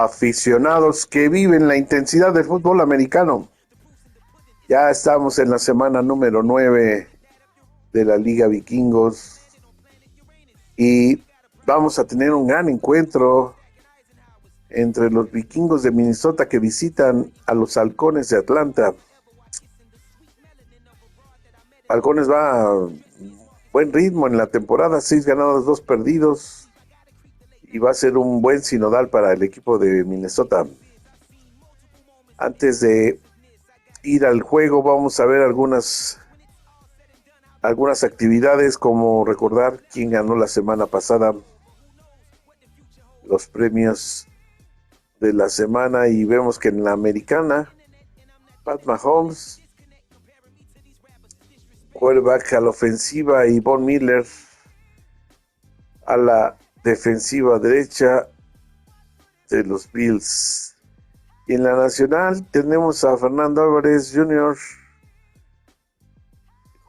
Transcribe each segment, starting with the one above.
aficionados que viven la intensidad del fútbol americano. Ya estamos en la semana número 9 de la Liga Vikingos y vamos a tener un gran encuentro entre los Vikingos de Minnesota que visitan a los Halcones de Atlanta. Halcones va a buen ritmo en la temporada, 6 ganados, 2 perdidos, y va a ser un buen sinodal para el equipo de Minnesota. Antes de ir al juego, vamos a ver algunas actividades, como recordar quién ganó la semana pasada, los premios de la semana, y vemos que en la americana, Pat Mahomes, quarterback a la ofensiva, y Von Miller a la defensiva derecha de los Bills. Y en la nacional tenemos a Fernando Álvarez Jr.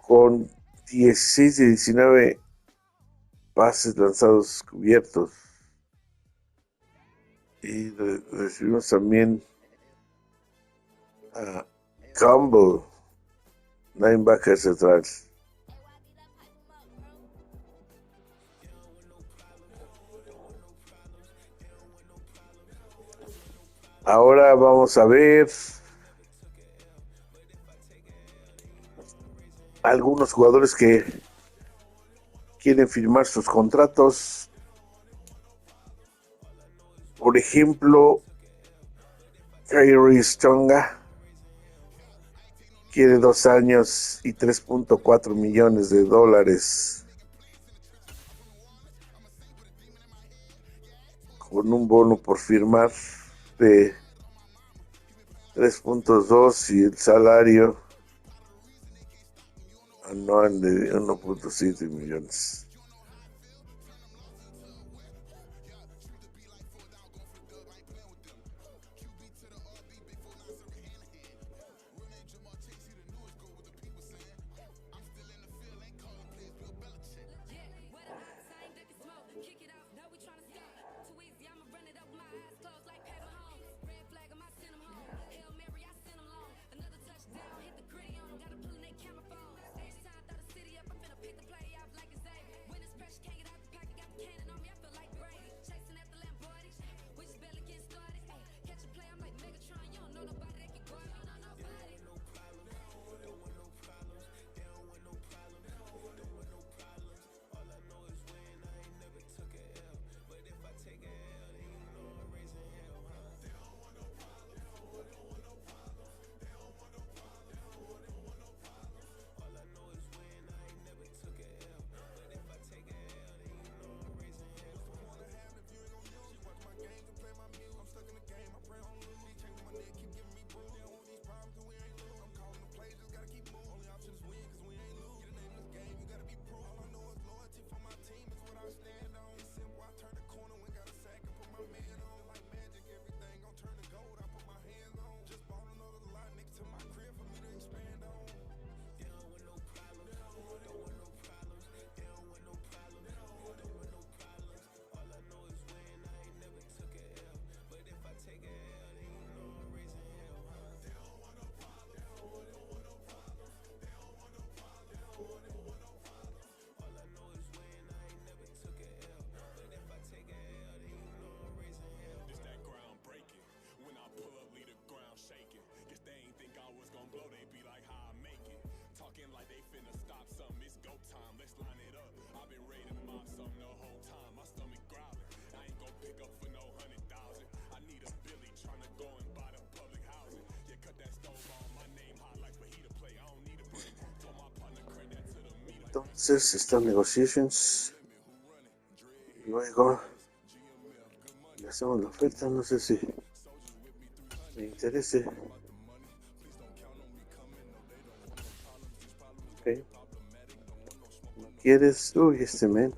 con 16 de 19 pases lanzados cubiertos. Y recibimos también a Campbell, linebacker central. Ahora vamos a ver algunos jugadores que quieren firmar sus contratos. Por ejemplo, Kyrie Stonga quiere 2 años y $3.4 millones, con un bono por firmar de 3.2 y el salario anual de 1.7 millones. Entonces están negotiations. Luego le hacemos la oferta. No sé si me interese. Okay. ¿Quieres? Uy, este men.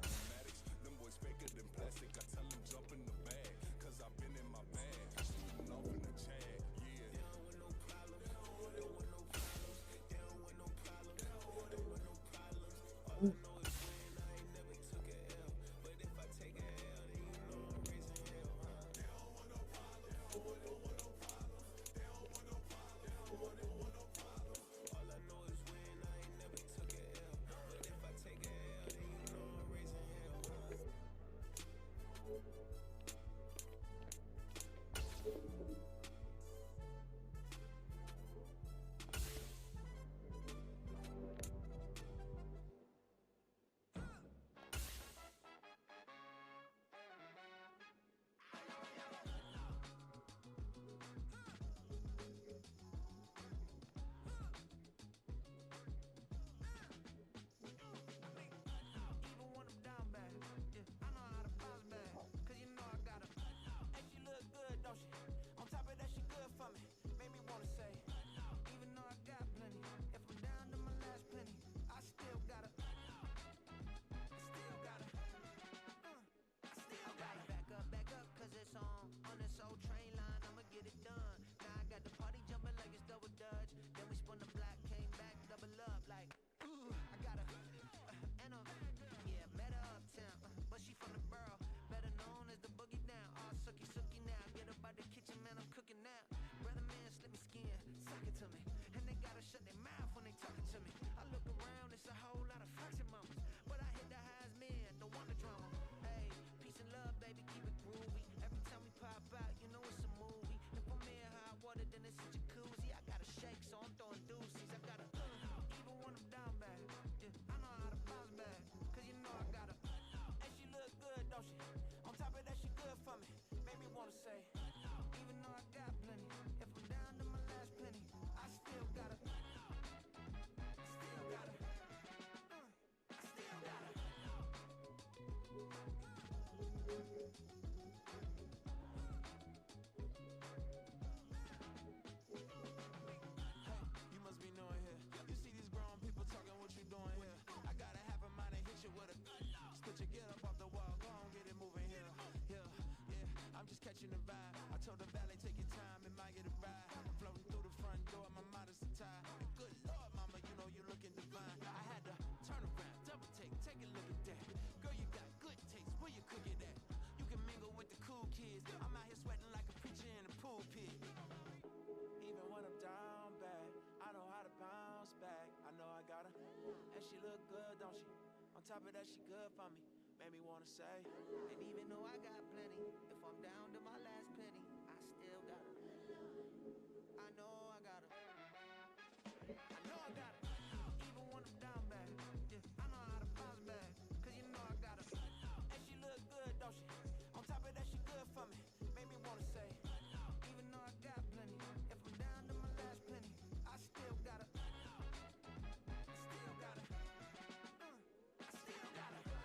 I'm just catching the vibe. I told the valet, take your time, admire the ride. Floating through the front door, my mind is tie. Good Lord, mama, you know you're looking divine. I had to turn around, double take a look at that. Girl, you got good taste, where you cook it at? You can mingle with the cool kids. I'm out here sweating like a preacher in a pulpit. Even when I'm down bad, I know how to bounce back. I know I got her, and she look good, don't she? On top of that, she good for me. Made me wanna say, and even though I got plenty, if I'm down to my last penny, I still got her. I know I got her. I know I got her. Even when I'm down bad, yeah, I know how to bounce back. Cause you know I got her. And she look good, don't she? On top of that, she good for me. Made me wanna say, even though I got plenty, if I'm down to my last penny, I still got her. I still got her. I still got her.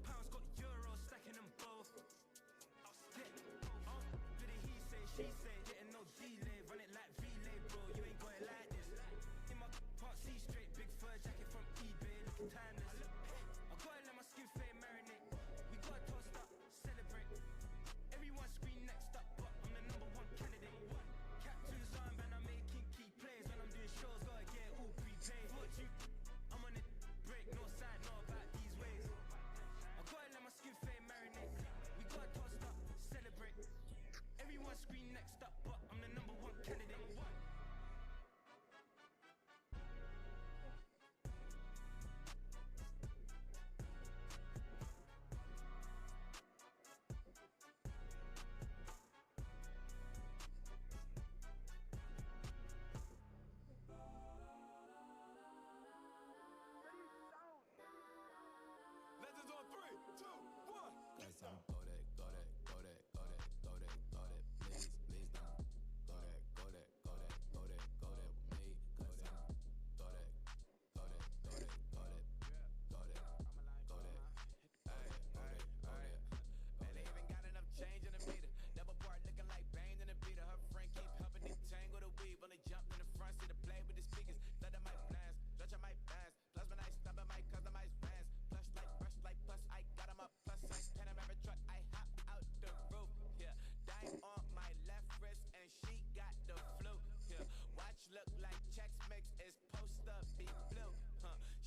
pounds, got euros, stacking them both. Yeah, do the he say, she say, getting no delay, run it like relay, bro. You ain't got it like this. In my can't see straight, big fur jacket from eBay, looking timeless. I gotta let my skin fade marinate. We gotta toast up, celebrate. Everyone scream next up, but I'm the number one candidate. Captain's armband, I'm making key plays when I'm doing shows. Gotta get it all prepaid. What you? I'm on it, break, no side, know about these ways. I gotta let my skin fade marinate. We gotta toast up, celebrate. Everyone scream next up, but I'm the number one candidate. Legends on 3, 2, 1. Let's go. Go that, go that, go that, go that, go that, go that. Please, please don't. Go that, go that, go that, go that, go that with me. Go that, go that, go that, go that, go that, go that, go that. Ay, ay, ay. Man, they even got enough change in the meter. Double part looking like Bane in the beater. Her friend keep helping detangle the weave. Only jumped in the front seat to play with the speakers. Thunder my plans, stretch my bands. Plus when I stumble my customized vans. Plush like brush like plus I got 'em up. Plus size Panamera truck, I hop out the roof. Yeah, dime on my left wrist and she got the flu. Yeah, watch look like Chex Mix is post up be blue.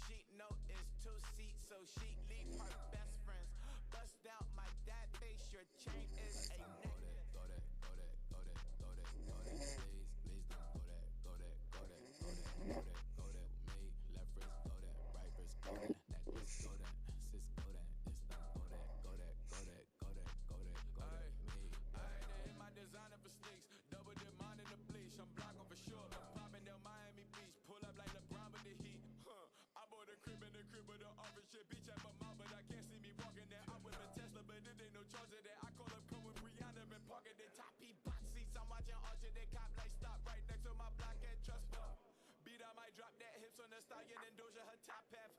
She know it's 2 seats, so she leave her best friends. Bust out my dad face, your chain is a neck. Go that, go that, go that, go that, go that, please, please don't go that, go that, go that, go that, go that, go that with me. Left wrist go that, right wrist go that, necklace go that, sis go that, it's not go that, go that, go that, go that, go that, go that with me. I ain't hit my designer for sneaks, double dip mine in the bleach. I'm blocking for sure, popping down Miami Beach, pull up like LeBron with the heat. I bought a crib in the crib with the office shit, beach at my mouth, but I can't see me walking there. I'm with a Tesla, but it ain't no charger there. I call up, come with Rihanna, been parking the top P box seats. I'm watching Archer, they cop like stop right next to my block and trust fund. Beat, I might drop that hips on the stallion and Doja her top half,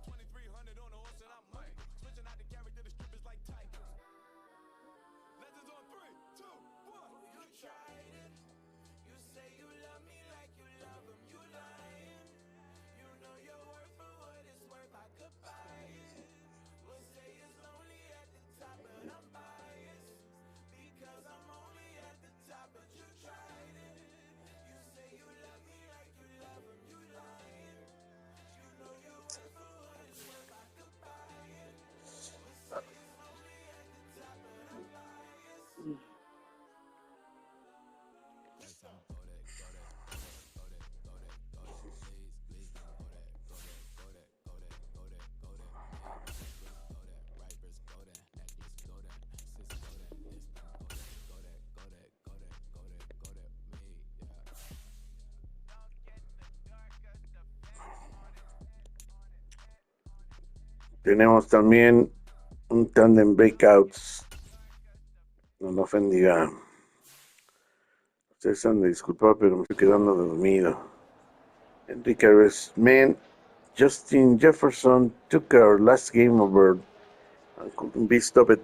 2300 on the horse and I'm Mike. Switching out the character, the strippers like tigers. Legends on 3, 2, 1. You tried it. You say you love me like you love him. You lying. You know your worth for what it's worth. I could buy it. Will say it's lonely at the top, but I'm biased because I'm only at the top. But you tried it. You say you love me like you love him. You lying. You know your worth for what it's worth. I could buy it. Will say it's lonely at the top, but I'm biased. Yes, I'm go that, go that, go that, go that, go that, please, please don't go that, go that, go that, go that, go that, go that, me. Left wrist go that, right wrist go that, necklace go that, sis go that, it's not go that, go that, go that, go that, go that, go that, me, yeah. Don't get the darker the fence on it. Tenemos también un tandem breakouts. No me ofendía. Ustedes han de disculpar, pero me estoy quedando dormido. Enrique Harris, man, Justin Jefferson took our last game over and couldn't be stopped.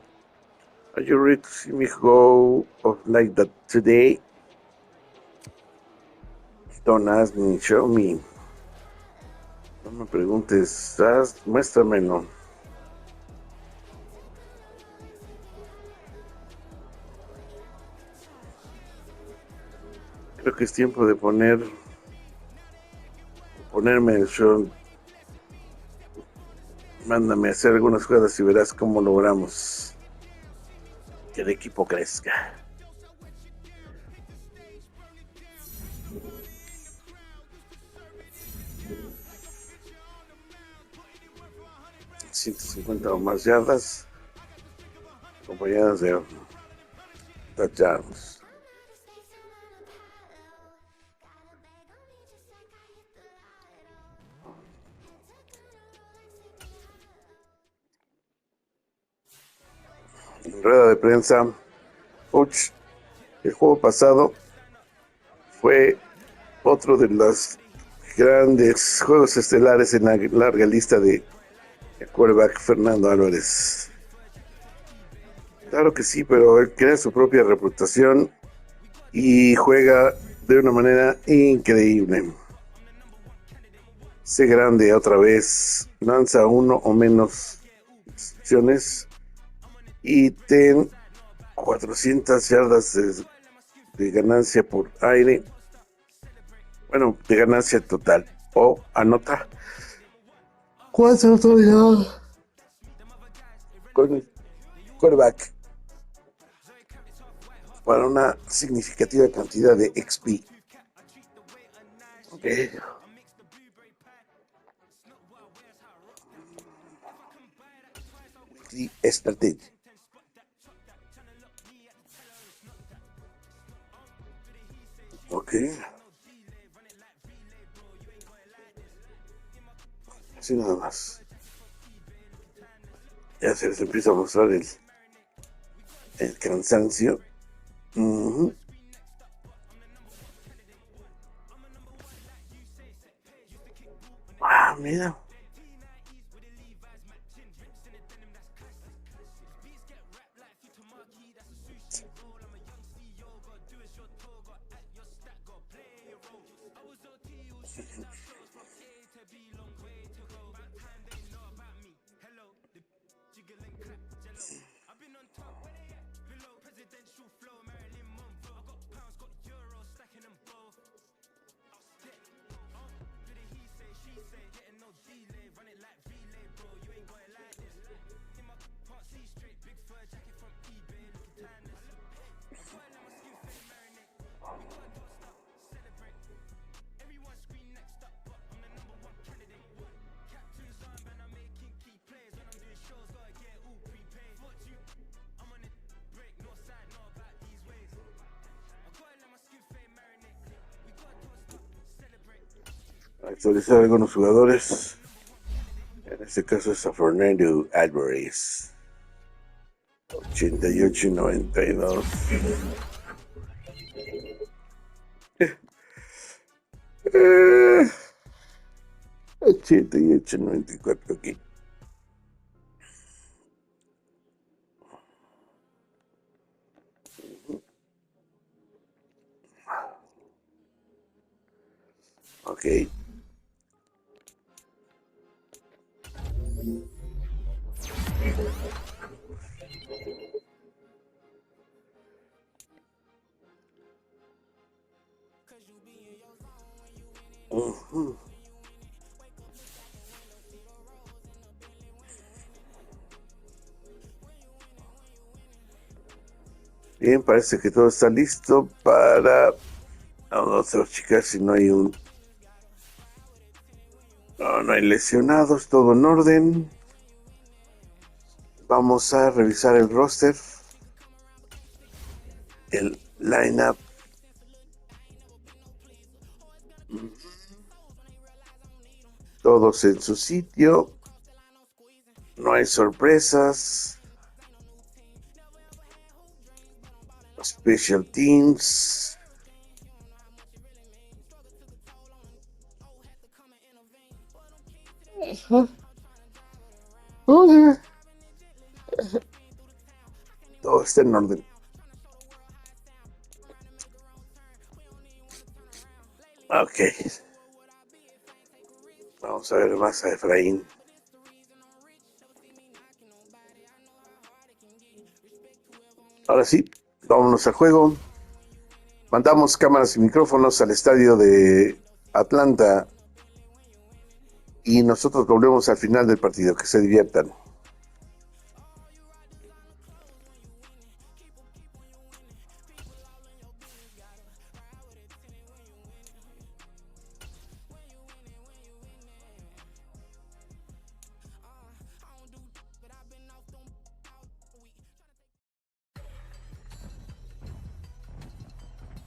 Are you ready to see me go off like that today? Don't ask me, show me. No me preguntes, muéstramelo. Creo que es tiempo de ponerme el show. Mándame a hacer algunas jugadas y verás cómo logramos que el equipo crezca. ...150 o más yardas... acompañadas de touchdowns. En rueda de prensa, coach, el juego pasado fue otro de los grandes juegos estelares en la larga lista de El quarterback Fernando Álvarez. Claro que sí, pero él crea su propia reputación y juega de una manera increíble. Sé grande otra vez, lanza uno o menos opciones y ten 400 yardas de ganancia por aire. Bueno, de ganancia total. O anota 4 touchdowns con el quarterback para una significativa cantidad de XP. Okay. Weekly Strategy. Ok. Así nada más. Ya se les empieza a mostrar el cansancio. Uh-huh. Ah, mira. Actualizar algunos jugadores. En este caso es a Fernando Álvarez. 88-92. 88-94 aquí. Ok. Uh-huh. Bien, parece que todo está listo para... Vamos a checar si no hay un... No hay lesionados, todo en orden. Vamos a revisar el roster. El lineup. Todos en su sitio. No hay sorpresas. Special teams. Todo está en orden. Ok. Vamos a ver más a Efraín. Ahora sí, vámonos al juego. Mandamos cámaras y micrófonos al estadio de Atlanta y nosotros volvemos al final del partido. Que se diviertan.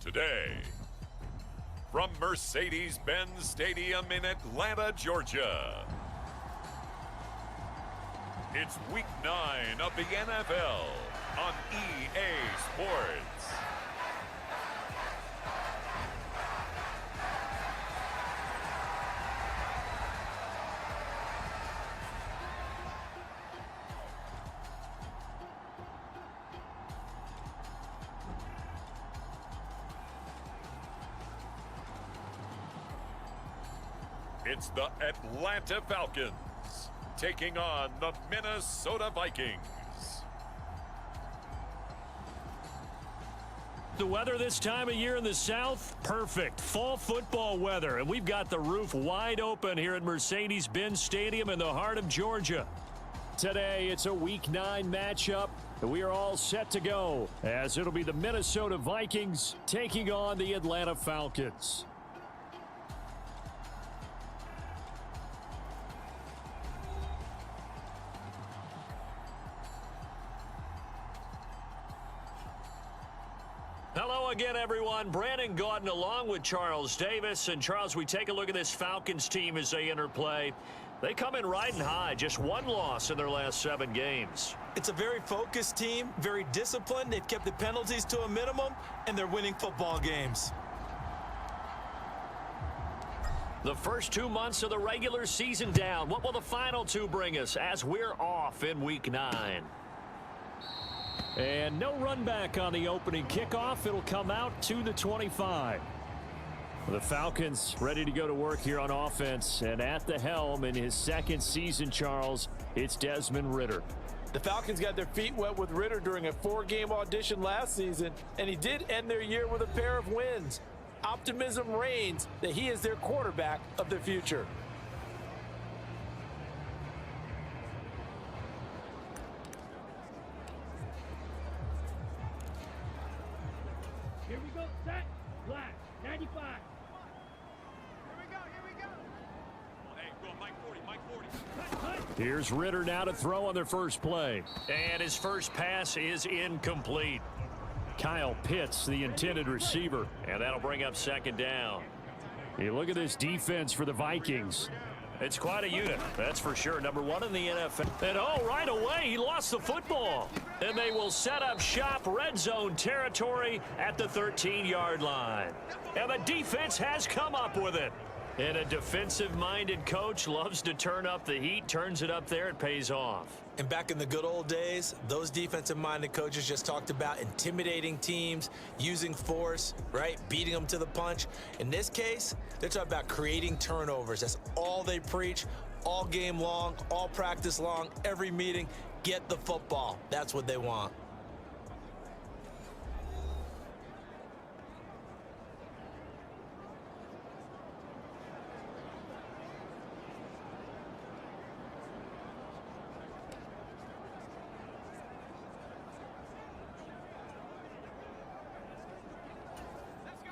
Today, from Mercedes-Benz Stadium in Atlanta, Georgia, it's Week 9 of the NFL on EA Sports. It's the Atlanta Falcons taking on the Minnesota Vikings. The weather this time of year in the South, perfect. Fall football weather, and we've got the roof wide open here at Mercedes-Benz Stadium in the heart of Georgia. Today, it's a Week 9 matchup, and we are all set to go, as it'll be the Minnesota Vikings taking on the Atlanta Falcons. Hello again, everyone. Brandon Gaudin along with Charles Davis. And Charles, we take a look at this Falcons team as they enter play. They come in riding high, just one loss in their last 7 games. It's a very focused team, very disciplined. They've kept the penalties to a minimum, and they're winning football games. The first 2 months of the regular season down. What will the final 2 bring us as we're off in Week 9? And no run back on the opening kickoff. It'll come out to the 25. The Falcons ready to go to work here on offense. And at the helm in his second season, Charles, it's Desmond Ridder. The Falcons got their feet wet with Ridder during a 4-game audition last season, and he did end their year with a pair of wins. Optimism reigns that he is their quarterback of the future. Here we go, set, black, 95. Here we go. Hey, go Mike 40, Mike 40. Here's Ridder now to throw on their first play. And his first pass is incomplete. Kyle Pitts, the intended receiver. And that'll bring up second down. You look at this defense for the Vikings. It's quite a unit, that's for sure. Number 1 in the NFL. And right away, he lost the football. And they will set up shop, red zone territory at the 13-yard line. And the defense has come up with it. And a defensive-minded coach loves to turn up the heat, turns it up there, it pays off. And back in the good old days, those defensive-minded coaches just talked about intimidating teams, using force, right, beating them to the punch. In this case, they're talking about creating turnovers. That's all they preach, all game long, all practice long, every meeting. Get the football. That's what they want.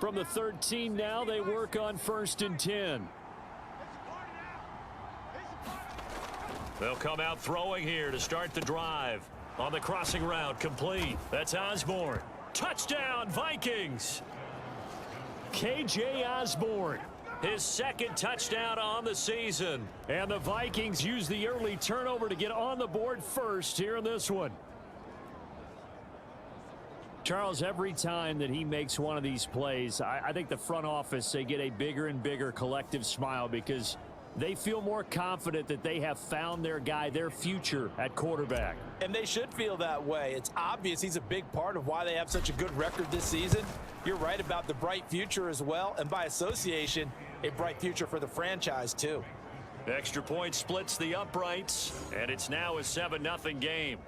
From the 13 now, they work on 1st and 10. They'll come out throwing here to start the drive. On the crossing route, complete. That's Osborne. Touchdown, Vikings! KJ Osborne, his second touchdown on the season. And the Vikings use the early turnover to get on the board first here in this one. Charles, every time that he makes one of these plays, I think the front office, they get a bigger and bigger collective smile because they feel more confident that they have found their guy, their future at quarterback. And they should feel that way. It's obvious he's a big part of why they have such a good record this season. You're right about the bright future as well, and by association, a bright future for the franchise too. Extra point splits the uprights, and it's now a 7-0 game.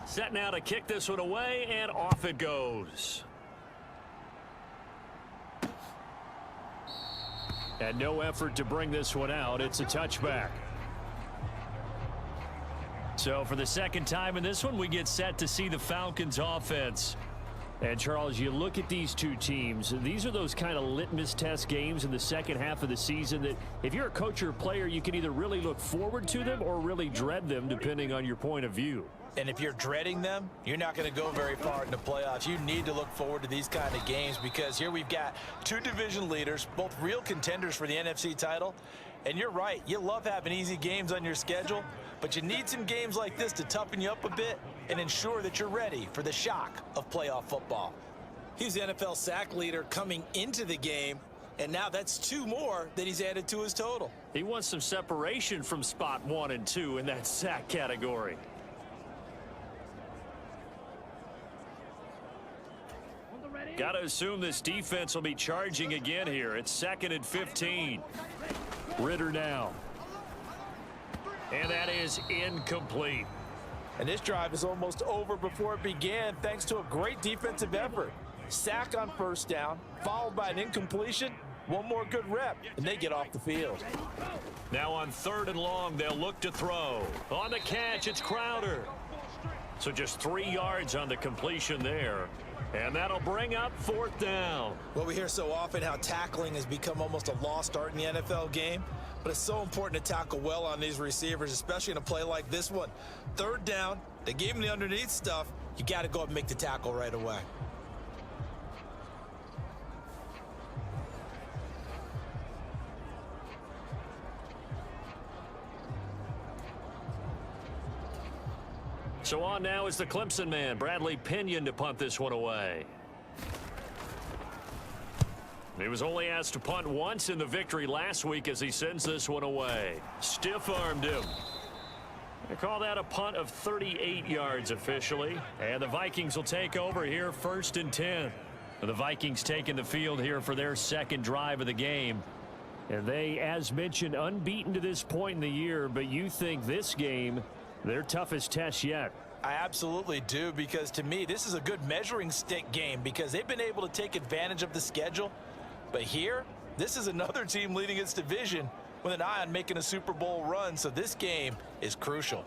Set now to kick this one away, and off it goes. And no effort to bring this one out. It's a touchback. So for the second time in this one, we get set to see the Falcons offense. And Charles, you look at these two teams, these are those kind of litmus test games in the second half of the season that if you're a coach or a player, you can either really look forward to them or really dread them depending on your point of view. And if you're dreading them, you're not going to go very far in the playoffs. You need to look forward to these kind of games because here we've got 2 division leaders, both real contenders for the NFC title. And you're right, you love having easy games on your schedule, but you need some games like this to toughen you up a bit and ensure that you're ready for the shock of playoff football. He's the NFL sack leader coming into the game, And now that's 2 more that he's added to his total. He wants some separation from spot 1 and 2 in that sack category. Got to assume this defense will be charging again here. It's 2nd and 15. Ritter now. And that is incomplete. And this drive is almost over before it began thanks to a great defensive effort. Sack on first down, followed by an incompletion. 1 more good rep, and they get off the field. Now on 3rd and long, they'll look to throw. On the catch, it's Crowder. So just 3 yards on the completion there. And that'll bring up 4th down. Well, we hear so often how tackling has become almost a lost art in the NFL game, but it's so important to tackle well on these receivers, especially in a play like this one. 3rd down, they gave him the underneath stuff. You got to go up and make the tackle right away. So on now is the Clemson man, Bradley Pinion, to punt this one away. He was only asked to punt once in the victory last week as he sends this one away. Stiff-armed him. They call that a punt of 38 yards officially. And the Vikings will take over here 1st and 10. The Vikings taking the field here for their 2nd drive of the game. And they, as mentioned, unbeaten to this point in the year, but you think this game their toughest test yet. I absolutely do, because to me, this is a good measuring stick game because they've been able to take advantage of the schedule. But here, this is another team leading its division with an eye on making a Super Bowl run, so this game is crucial.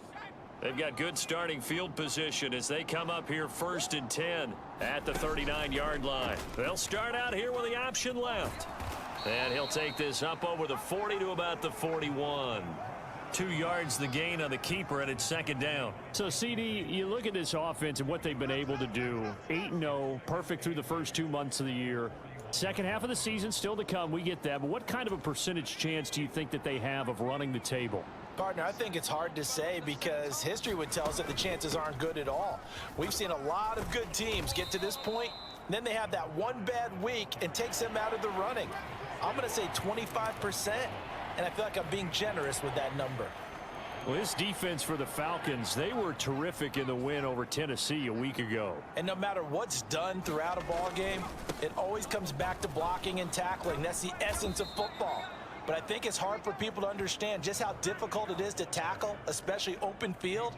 They've got good starting field position as they come up here 1st and 10 at the 39-yard line. They'll start out here with the option left. And he'll take this up over the 40 to about the 41. 2 yards the gain on the keeper, and it's 2nd down. So, CD, you look at this offense and what they've been able to do. 8-0, perfect through the first 2 months of the year. Second half of the season still to come. We get that. But what kind of a percentage chance do you think that they have of running the table? Partner, I think it's hard to say because history would tell us that the chances aren't good at all. We've seen a lot of good teams get to this point, and then they have that one bad week and takes them out of the running. I'm going to say 25%. And I feel like I'm being generous with that number. Well, this defense for the Falcons, they were terrific in the win over Tennessee a week ago. And no matter what's done throughout a ball game, it always comes back to blocking and tackling. That's the essence of football. But I think it's hard for people to understand just how difficult it is to tackle, especially open field.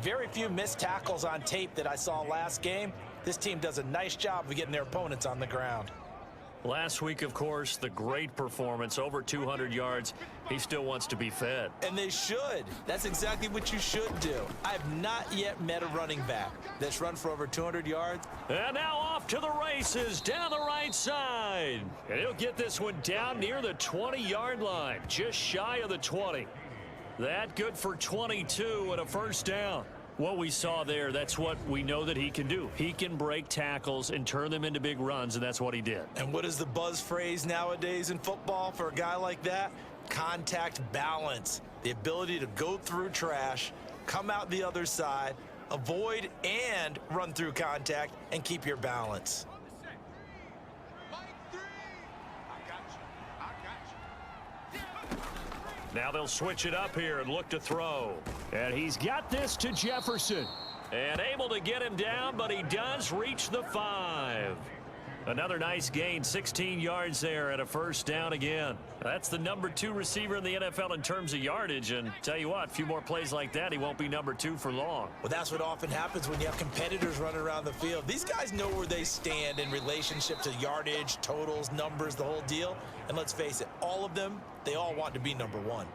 Very few missed tackles on tape that I saw last game. This team does a nice job of getting their opponents on the ground. Last week, of course, the great performance, over 200 yards. He still wants to be fed. And they should. That's exactly what you should do. I have not yet met a running back that's run for over 200 yards. And now off to the races down the right side. And he'll get this one down near the 20-yard line, just shy of the 20. That good for 22 and a 1st down. What we saw there, that's what we know that he can do. He can break tackles and turn them into big runs, and that's what he did. And what is the buzz phrase nowadays in football for a guy like that? Contact balance. The ability to go through trash, come out the other side, avoid and run through contact, and keep your balance. Now they'll switch it up here and look to throw. And he's got this to Jefferson. And able to get him down, but he does reach the 5. Another nice gain, 16 yards there and a 1st down again. That's the number 2 receiver in the NFL in terms of yardage. And tell you what, a few more plays like that, he won't be number 2 for long. Well, that's what often happens when you have competitors running around the field. These guys know where they stand in relationship to yardage, totals, numbers, the whole deal. And let's face it, all of them, they all want to be number 1.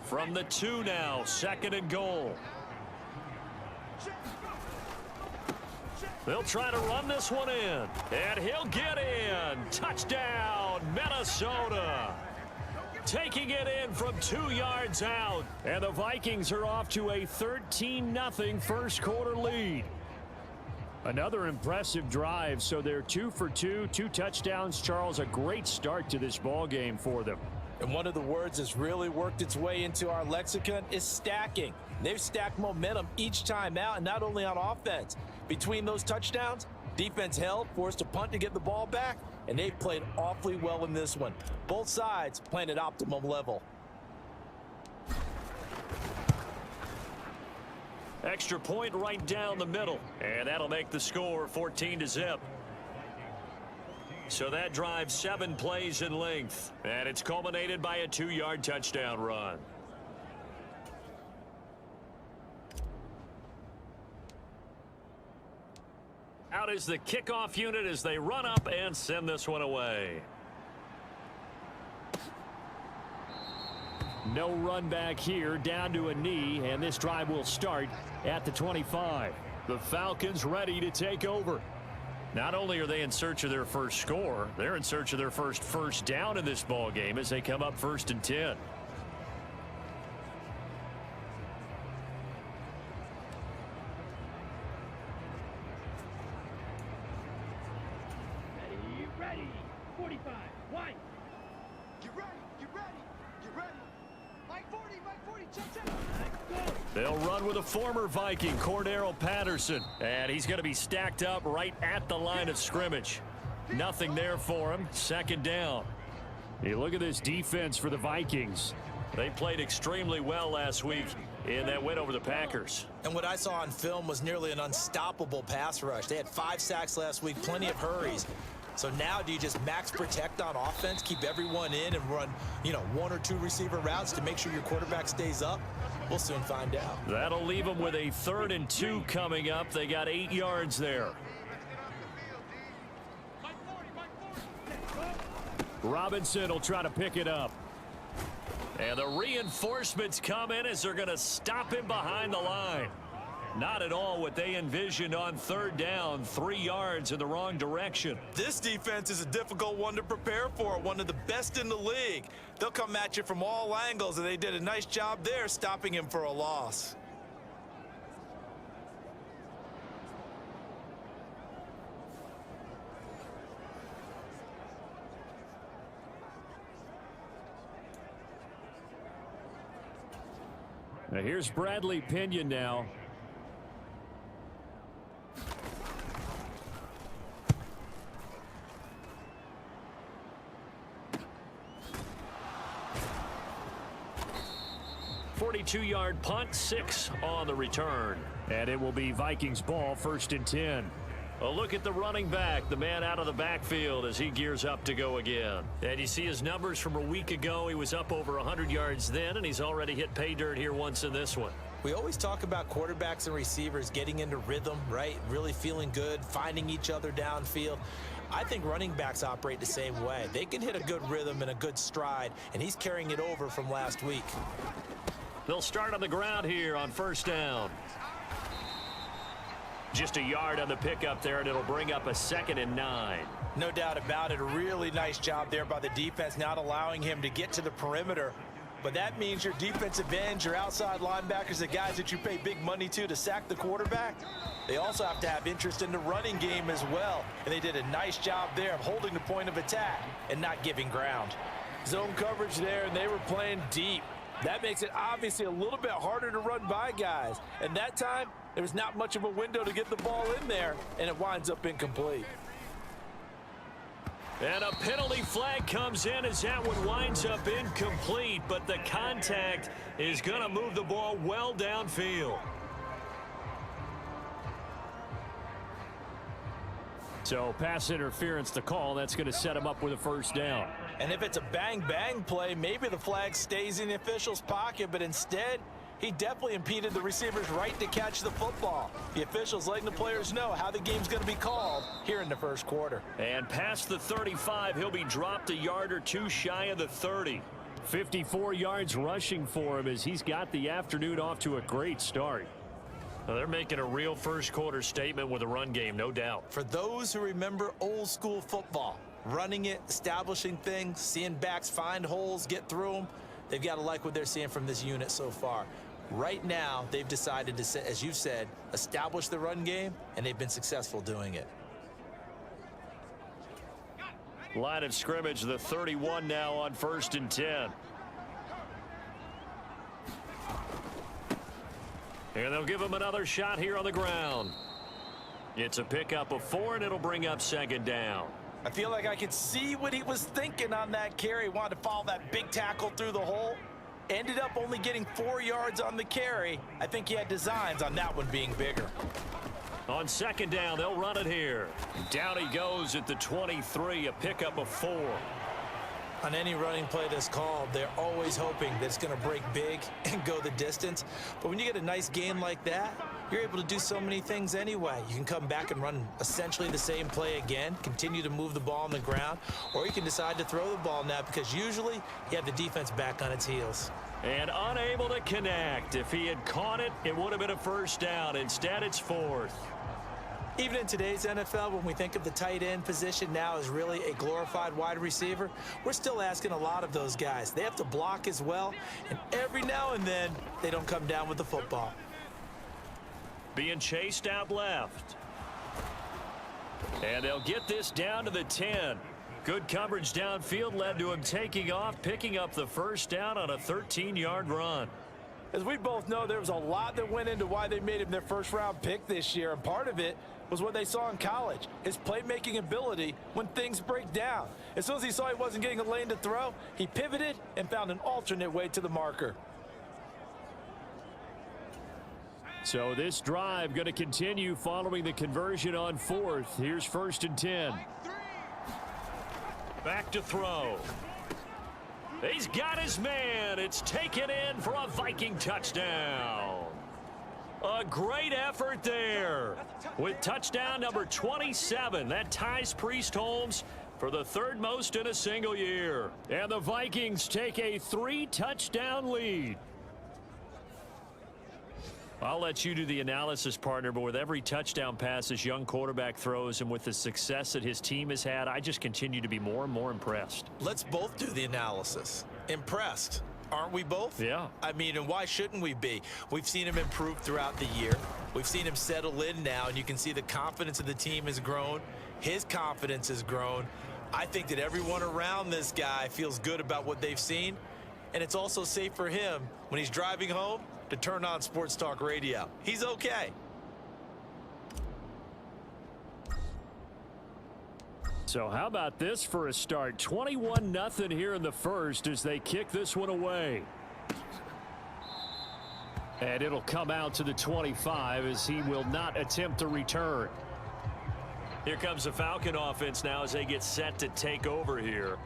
From the 2 now, 2nd and goal. They'll try to run this one in, and he'll get in. Touchdown, Minnesota. Taking it in from 2 yards out, and the Vikings are off to a 13-0 first quarter lead. Another impressive drive, so they're 2 for 2, 2 touchdowns. Charles, a great start to this ball game for them. And one of the words that's really worked its way into our lexicon is stacking. They've stacked momentum each time out, and not only on offense. Between those touchdowns, Defense held, forced a punt to get the ball back, and they played awfully well in this one. Both sides playing at optimum level. Extra point right down the middle, and that'll make the score 14-0. So that drive 7 plays in length, and it's culminated by a 2-yard touchdown run. Out is the kickoff unit as they run up and send this one away. No run back here, down to a knee, and this drive will start at the 25. The Falcons ready to take over. Not only are they in search of their first score, they're in search of their first down in this ball game as they come up 1st and 10. Ready. 45. White. Get ready. Get ready. Get ready. Mike 40. Checks out. Go. They'll run with a former Viking, Cordero Patterson, and he's going to be stacked up right at the line of scrimmage. Nothing there for him. 2nd down. You look at this defense for the Vikings. They played extremely well last week in that win over the Packers. And what I saw on film was nearly an unstoppable pass rush. They had 5 sacks last week, plenty of hurries. So now do you just max protect on offense, keep everyone in and run, 1 or 2 receiver routes to make sure your quarterback stays up? We'll soon find out. That'll leave them with a 3rd and 2 coming up. They got 8 yards there. Robinson will try to pick it up. And the reinforcements come in as they're going to stop him behind the line. Not at all what they envisioned on 3rd down, 3 yards in the wrong direction. This defense is a difficult one to prepare for, one of the best in the league. They'll come at you from all angles, and they did a nice job there stopping him for a loss. Now here's Bradley Pinion now. .42-yard punt, 6 on the return. And it will be Vikings ball, 1st and 10. A look at the running back, the man out of the backfield as he gears up to go again. And you see his numbers from a week ago. He was up over 100 yards then, and he's already hit pay dirt here once in this one. We always talk about quarterbacks and receivers getting into rhythm, right? Really feeling good, finding each other downfield. I think running backs operate the same way. They can hit a good rhythm and a good stride, and he's carrying it over from last week. They'll start on the ground here on 1st down. Just a yard on the pickup there, and it'll bring up a 2nd and 9. No doubt about it. A really nice job there by the defense, not allowing him to get to the perimeter. But that means your defensive ends, your outside linebackers, the guys that you pay big money to sack the quarterback, they also have to have interest in the running game as well. And they did a nice job there of holding the point of attack and not giving ground. Zone coverage there, and they were playing deep. That makes it obviously a little bit harder to run by guys. And that time, there's not much of a window to get the ball in there, and it winds up incomplete. And a penalty flag comes in as that one winds up incomplete, but the contact is going to move the ball well downfield. So pass interference to call. That's going to set him up with a 1st down. And if it's a bang-bang play, maybe the flag stays in the official's pocket, but instead, he definitely impeded the receiver's right to catch the football. The officials letting the players know how the game's going to be called here in the 1st quarter. And past the 35, he'll be dropped a yard or 2 shy of the 30. 54 yards rushing for him as he's got the afternoon off to a great start. Well, they're making a real 1st quarter statement with a run game, no doubt. For those who remember old school football, running it, establishing things, seeing backs find holes, get through them, they've got to like what they're seeing from this unit so far. Right now, they've decided to, as you said, establish the run game, and they've been successful doing it. Line of scrimmage, the 31 now on 1st and 10. And they'll give him another shot here on the ground. It's a pickup of 4, and it'll bring up second down. I feel like I could see what he was thinking on that carry. Wanted to follow that big tackle through the hole. Ended up only getting 4 yards on the carry. I think he had designs on that one being bigger. On second down, they'll run it here. Down he goes at the 23, a pickup of 4. On any running play that's called, they're always hoping that it's going to break big and go the distance. But when you get a nice game like that, you're able to do so many things anyway. You can come back and run essentially the same play again, continue to move the ball on the ground, or you can decide to throw the ball now because usually you have the defense back on its heels. And unable to connect. If he had caught it, it would have been a first down. Instead, it's 4th. Even in today's NFL, when we think of the tight end position now as really a glorified wide receiver, we're still asking a lot of those guys. They have to block as well, and every now and then, they don't come down with the football. Being chased out left. And they'll get this down to the 10. Good coverage downfield led to him taking off, picking up the first down on a 13-yard run. As we both know, there was a lot that went into why they made him their first-round pick this year, and part of it was what they saw in college, his playmaking ability when things break down. As soon as he saw he wasn't getting a lane to throw, he pivoted and found an alternate way to the marker. So this drive going to continue following the conversion on 4th. Here's 1st and 10. Back to throw. He's got his man. It's taken in for a Viking touchdown. A great effort there. With touchdown number 27, that ties Priest Holmes for the 3rd most in a single year. And the Vikings take a 3-touchdown lead. I'll let you do the analysis, partner, but with every touchdown pass this young quarterback throws and with the success that his team has had, I just continue to be more and more impressed. Let's both do the analysis. Impressed. Aren't we both? Yeah. I mean, and why shouldn't we be? We've seen him improve throughout the year. We've seen him settle in now, and you can see the confidence of the team has grown. His confidence has grown. I think that everyone around this guy feels good about what they've seen, and it's also safe for him when he's driving home to turn on Sports Talk Radio. He's okay. So how about this for a start? 21-0 here in the first as they kick this one away. And it'll come out to the 25 as he will not attempt to return. Here comes the Falcon offense now as they get set to take over here.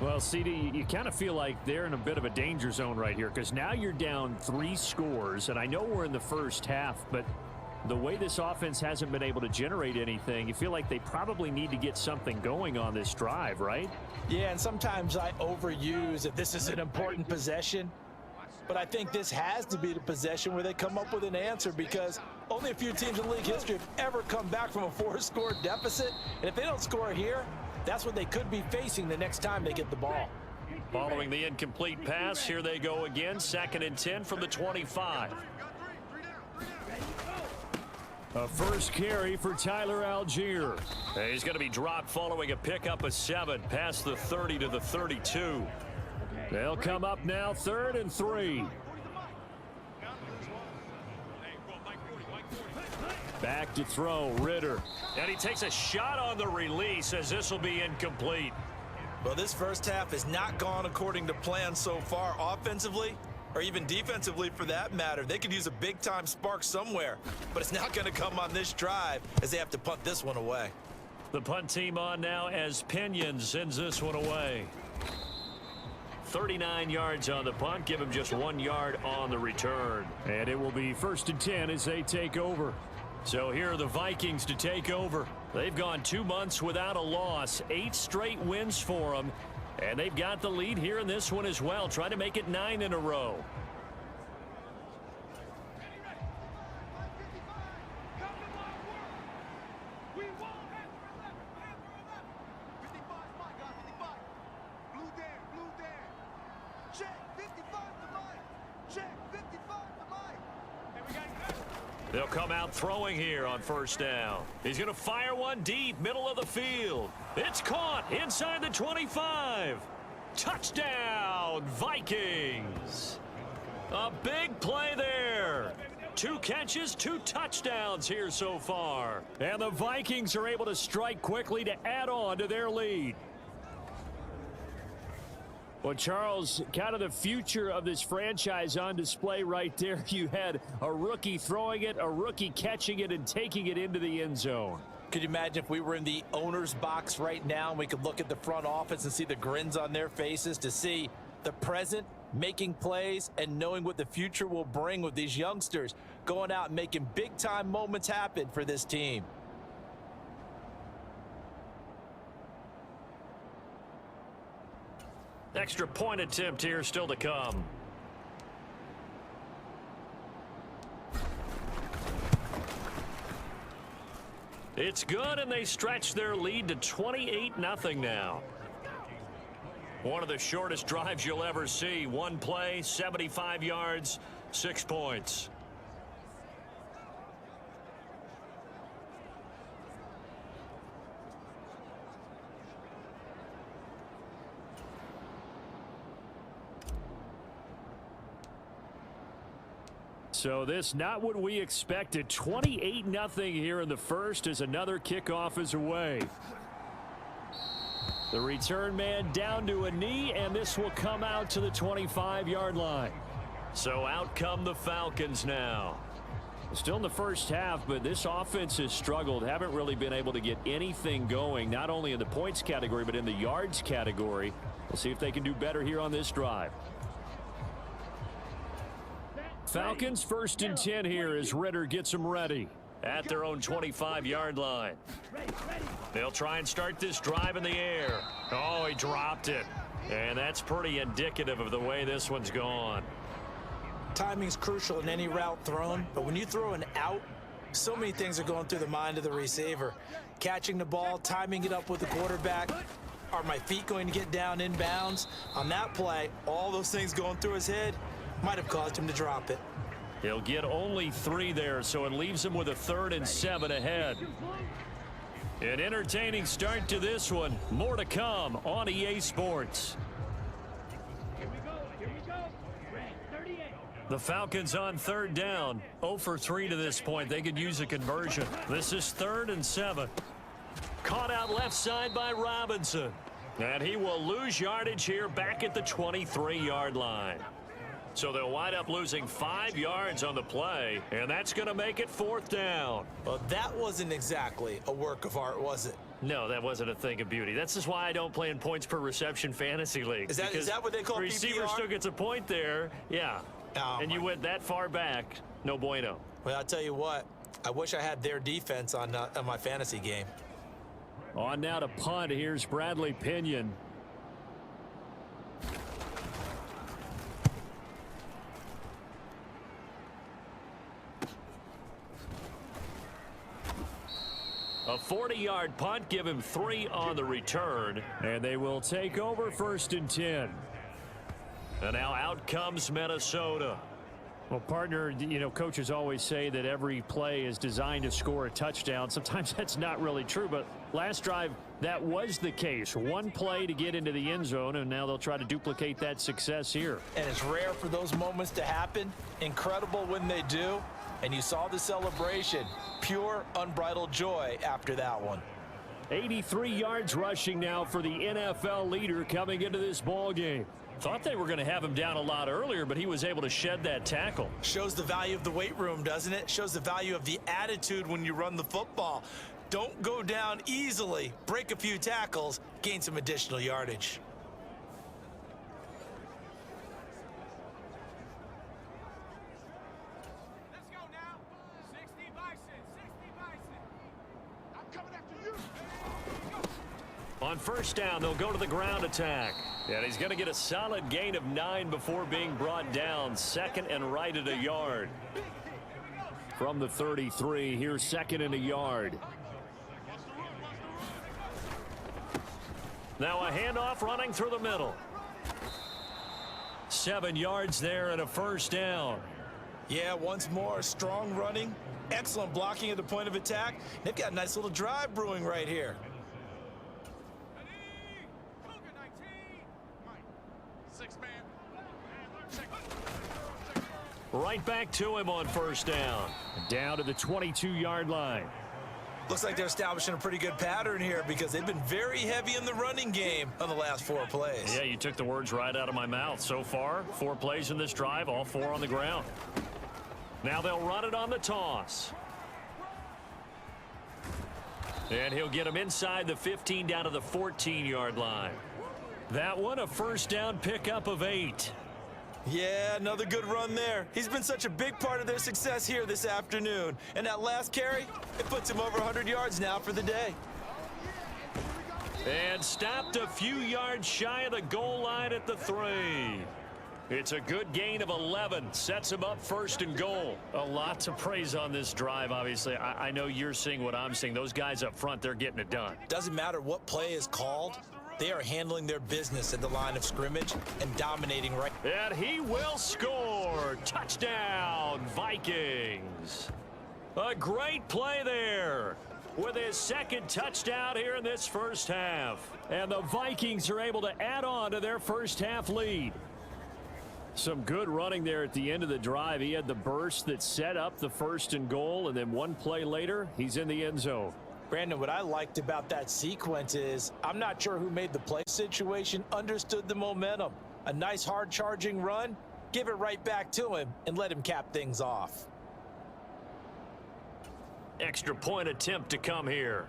Well, CD, you kind of feel like they're in a bit of a danger zone right here because now you're down 3 scores, and I know we're in the first half, but the way this offense hasn't been able to generate anything, you feel like they probably need to get something going on this drive, right? Yeah, and sometimes I overuse that this is an important possession, but I think this has to be the possession where they come up with an answer because only a few teams in league history have ever come back from a 4-score deficit, and if they don't score here, that's what they could be facing the next time they get the ball. Following the incomplete pass, here they go again, 2nd and 10 from the 25. A first carry for Tyler Algier. He's going to be dropped following a pickup of 7 past the 30 to the 32. They'll come up now 3rd and 3. Back to throw, Ritter. And he takes a shot on the release as this will be incomplete. Well, this first half has not gone according to plan so far offensively or even defensively for that matter. They could use a big-time spark somewhere, but it's not going to come on this drive as they have to punt this one away. The punt team on now as Pinion sends this one away. 39 yards on the punt, give him just 1 yard on the return. And it will be 1st and 10 as they take over. So here are the Vikings to take over. They've gone 2 months without a loss, 8 straight wins for them. And they've got the lead here in this one as well, trying to make it 9 in a row. They'll come out throwing here on 1st down. He's going to fire one deep, middle of the field. It's caught inside the 25. Touchdown, Vikings. A big play there. 2 catches, 2 touchdowns here so far. And the Vikings are able to strike quickly to add on to their lead. Well, Charles, kind of the future of this franchise on display right there. You had a rookie throwing it, a rookie catching it, and taking it into the end zone. Could you imagine if we were in the owner's box right now and we could look at the front office and see the grins on their faces, to see the present making plays and knowing what the future will bring with these youngsters going out and making big-time moments happen for this team. Extra point attempt here still to come. It's good, and they stretch their lead to 28-0 now. One of the shortest drives you'll ever see. One play, 75 yards, 6 points. So this not what we expected. 28-0 here in the first as another kickoff is away. The return man down to a knee, and this will come out to the 25-yard line. So out come the Falcons now. Still in the first half, but this offense has struggled. Haven't really been able to get anything going, not only in the points category, but in the yards category. We'll see if they can do better here on this drive. Falcons 1st and 10 here as Ritter gets them ready at their own 25-yard line. They'll try and start this drive in the air. Oh, he dropped it. And that's pretty indicative of the way this one's gone. Timing's crucial in any route thrown, but when you throw an out, so many things are going through the mind of the receiver. Catching the ball, timing it up with the quarterback. Are my feet going to get down in bounds? On that play, all those things going through his head might have caused him to drop it. He'll get only 3 there, so it leaves him with a 3rd and 7 ahead. An entertaining start to this one. More to come on EA Sports. Here we go. Red 38. The Falcons on 3rd down. 0 for 3 to this point. They could use a conversion. This is 3rd and 7. Caught out left side by Robinson. And he will lose yardage here back at the 23-yard line. So they'll wind up losing 5 yards on the play, and that's going to make it 4th down. Well, that wasn't exactly a work of art, was it? No, that wasn't a thing of beauty. That's just why I don't play in points per reception fantasy leagues. Is that what they call PPR? The receiver still gets a point there, yeah. Oh, and you went that far back, no bueno. Well, I'll tell you what. I wish I had their defense on my fantasy game. On now to punt. Here's Bradley Pinion. A 40-yard punt, give him 3 on the return, and they will take over 1st and 10. And now out comes Minnesota. Well, partner, you know, coaches always say that every play is designed to score a touchdown. Sometimes that's not really true, but last drive, that was the case. 1 play to get into the end zone, and now they'll try to duplicate that success here. And it's rare for those moments to happen. Incredible when they do. And you saw the celebration. Pure, unbridled joy after that one. 83 yards rushing now for the NFL leader coming into this ball game. Thought they were going to have him down a lot earlier, but he was able to shed that tackle. Shows the value of the weight room, doesn't it? Shows the value of the attitude when you run the football. Don't go down easily. Break a few tackles. Gain some additional yardage. Let's go now. 60 Bison. I'm coming after you. On 1st down, they'll go to the ground attack. And he's going to get a solid gain of 9 before being brought down. 2nd and right at a yard. From the 33, here's 2nd and a yard. Now a handoff running through the middle. 7 yards there and a 1st down. Yeah, once more, strong running. Excellent blocking at the point of attack. They've got a nice little drive brewing right here. Right back to him on first down. Down to the 22-yard line. Looks like they're establishing a pretty good pattern here because they've been very heavy in the running game on the last 4 plays. Yeah, you took the words right out of my mouth. So far, 4 plays in this drive, all 4 on the ground. Now they'll run it on the toss. And he'll get him inside the 15 down to the 14-yard line. That one, a first down pickup of 8. Yeah, another good run there. He's been such a big part of their success here this afternoon. And that last carry, it puts him over 100 yards now for the day. And stopped a few yards shy of the goal line at the 3. It's a good gain of 11. Sets him up first and goal. A lot to praise on this drive, obviously. I know you're seeing what I'm seeing. Those guys up front, they're getting it done. Doesn't matter what play is called. They are handling their business at the line of scrimmage and dominating right. And he will score. Touchdown, Vikings. A great play there with his second touchdown here in this first half. And the Vikings are able to add on to their first half lead. Some good running there at the end of the drive. He had the burst that set up the first and goal, and then one play later, he's in the end zone. Brandon, what I liked about that sequence is I'm not sure who made the play situation, understood the momentum. A nice hard charging run, give it right back to him and let him cap things off. Extra point attempt to come here.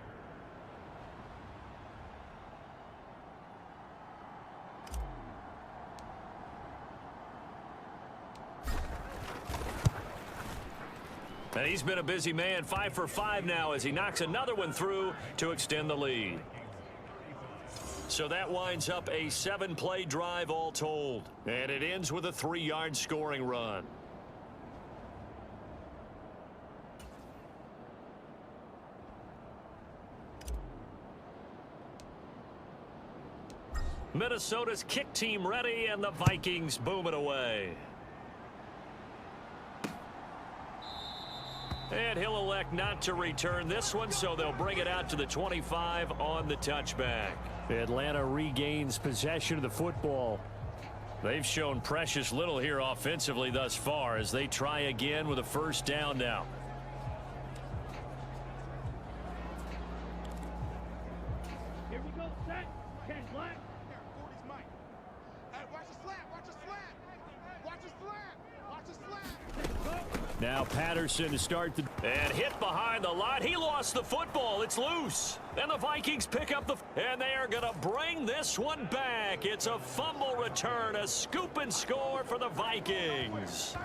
And he's been a busy man, 5 for 5 now as he knocks another one through to extend the lead. So that winds up a 7-play drive all told. And it ends with a 3-yard scoring run. Minnesota's kick team ready, and the Vikings boom it away. And he'll elect not to return this one, so they'll bring it out to the 25 on the touchback. Atlanta regains possession of the football. They've shown precious little here offensively thus far as they try again with a first down now. Here we go, set. 10 black. Now Patterson to start the and hit behind the line. He lost the football. It's loose. And the Vikings pick up the and they are going to bring this one back. It's a fumble return, a scoop and score for the Vikings.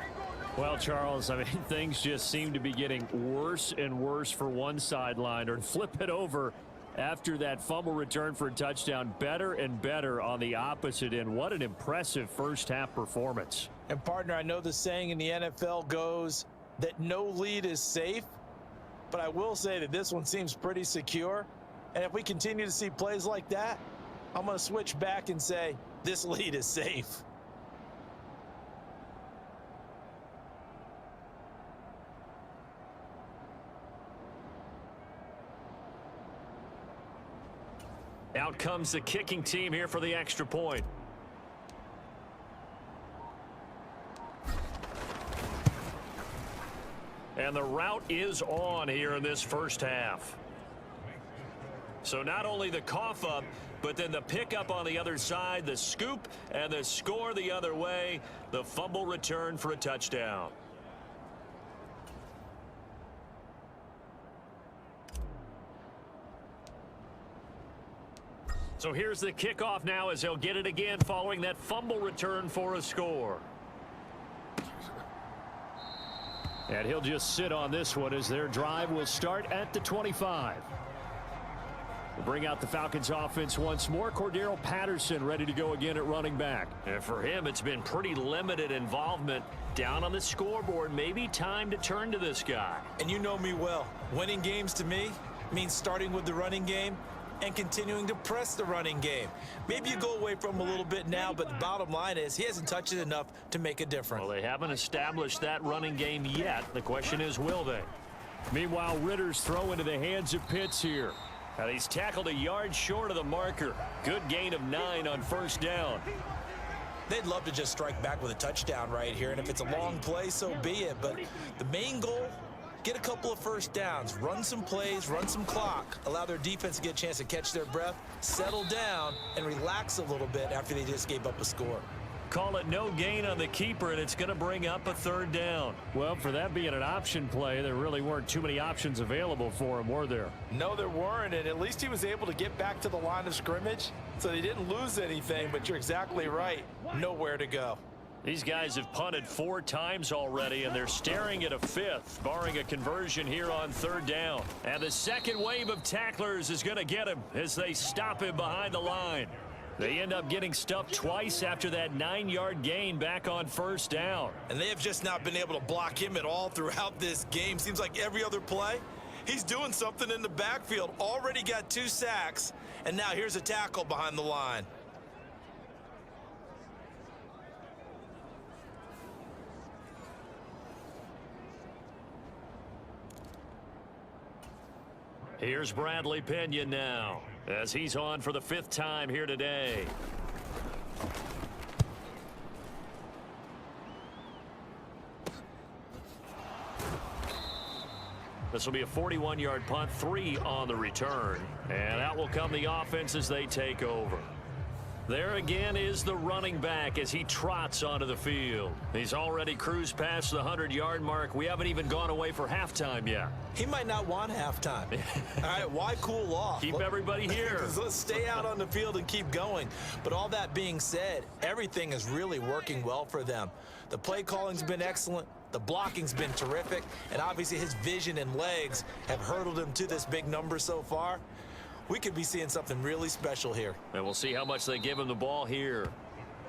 Well, Charles, I mean, things just seem to be getting worse and worse for one sideline. Or flip it over after that fumble return for a touchdown. Better and better on the opposite end. What an impressive first half performance. And partner, I know the saying in the NFL goes that no lead is safe, but I will say that this one seems pretty secure. And if we continue to see plays like that, I'm going to switch back and say this lead is safe. Out comes the kicking team here for the extra point. And the route is on here in this first half. So not only the cough up, but then the pickup on the other side, the scoop, and the score the other way, the fumble return for a touchdown. So here's the kickoff now as they'll get it again following that fumble return for a score. And he'll just sit on this one as their drive will start at the 25. We'll bring out the Falcons offense once more. Cordero Patterson ready to go again at running back. And for him, it's been pretty limited involvement down on the scoreboard. Maybe time to turn to this guy. And you know me well. Winning games to me means starting with the running game and continuing to press the running game. Maybe you go away from him a little bit now, but the bottom line is he hasn't touched it enough to make a difference. Well, they haven't established that running game yet. The question is, will they? Meanwhile, Ritter's throw into the hands of Pitts here. And he's tackled a yard short of the marker. Good gain of 9 on first down. They'd love to just strike back with a touchdown right here, and if it's a long play, so be it. But the main goal, get a couple of first downs, run some plays, run some clock, allow their defense to get a chance to catch their breath, settle down, and relax a little bit after they just gave up a score. Call it no gain on the keeper, and it's going to bring up a third down. Well, for that being an option play, there really weren't too many options available for him, were there? No, there weren't, and at least he was able to get back to the line of scrimmage, so they didn't lose anything, but you're exactly right. Nowhere to go. These guys have punted 4 times already, and they're staring at a 5th, barring a conversion here on third down. And the second wave of tacklers is going to get him as they stop him behind the line. They end up getting stuffed twice after that 9-yard gain back on first down. And they have just not been able to block him at all throughout this game. Seems like every other play, he's doing something in the backfield. Already got 2 sacks, and now here's a tackle behind the line. Here's Bradley Pinion now, as he's on for the 5th time here today. This will be a 41-yard punt, 3 on the return. And out will come the offense as they take over. There again is the running back as he trots onto the field. He's already cruised past the 100-yard mark. We haven't even gone away for halftime yet. He might not want halftime. All right, why cool off? Keep everybody here. Let's stay out on the field and keep going. But all that being said, everything is really working well for them. The play calling's been excellent. The blocking's been terrific. And obviously his vision and legs have hurdled him to this big number so far. We could be seeing something really special here. And we'll see how much they give him the ball here.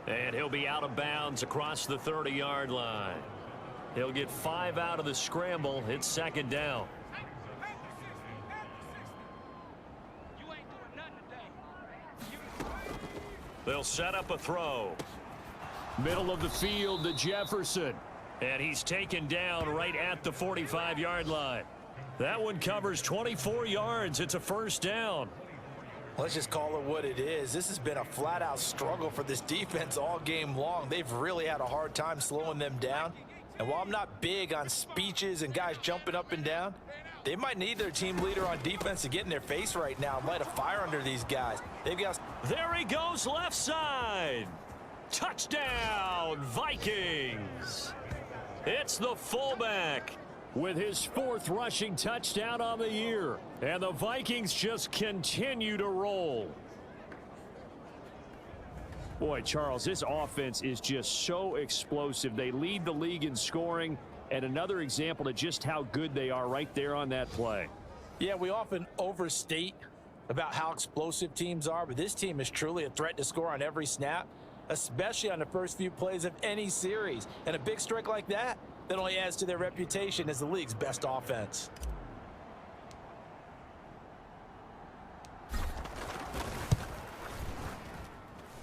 And he'll be out of bounds across the 30-yard line. He'll get 5 out of the scramble. It's second down. They'll set up a throw. Middle of the field to Jefferson. And he's taken down right at the 45-yard line. That one covers 24 yards. It's a first down. Let's just call it what it is. This has been a flat-out struggle for this defense all game long. They've really had a hard time slowing them down. And while I'm not big on speeches and guys jumping up and down, they might need their team leader on defense to get in their face right now and light a fire under these guys. They've got... There he goes, left side. Touchdown, Vikings. It's the fullback with his 4th rushing touchdown on the year. And the Vikings just continue to roll. Boy, Charles, this offense is just so explosive. They lead the league in scoring, and another example of just how good they are right there on that play. Yeah, we often overstate about how explosive teams are, but this team is truly a threat to score on every snap, especially on the first few plays of any series. And a big strike like that only adds to their reputation as the league's best offense.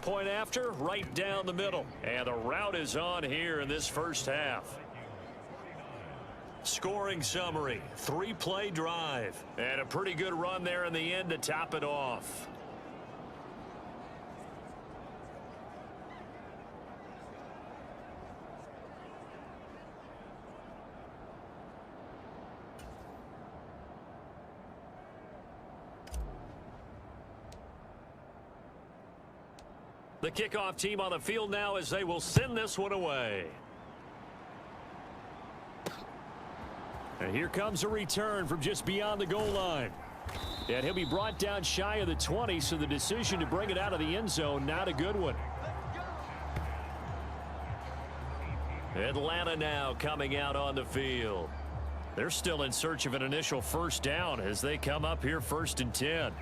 Point after, right down the middle. And the route is on here in this first half. Scoring summary, 3-play drive. And a pretty good run there in the end to top it off. The kickoff team on the field now as they will send this one away. And here comes a return from just beyond the goal line. And he'll be brought down shy of the 20, so the decision to bring it out of the end zone, not a good one. Atlanta now coming out on the field. They're still in search of an initial first down as they come up here 1st and 10.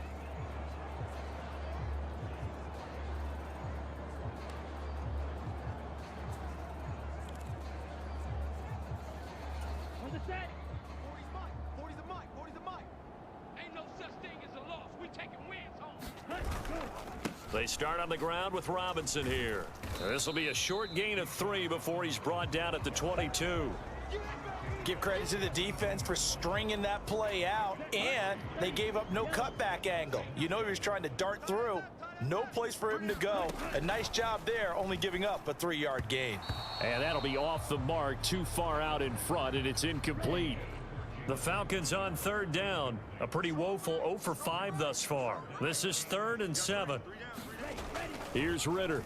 They start on the ground with Robinson here. This will be a short gain of 3 before he's brought down at the 22. Give credit to the defense for stringing that play out, and they gave up no cutback angle. You know he was trying to dart through. No place for him to go. A nice job there, only giving up a 3-yard gain. And that'll be off the mark, too far out in front, and it's incomplete. The Falcons on 3rd down. A pretty woeful 0 for 5 thus far. This is 3rd and 7. Here's Ritter.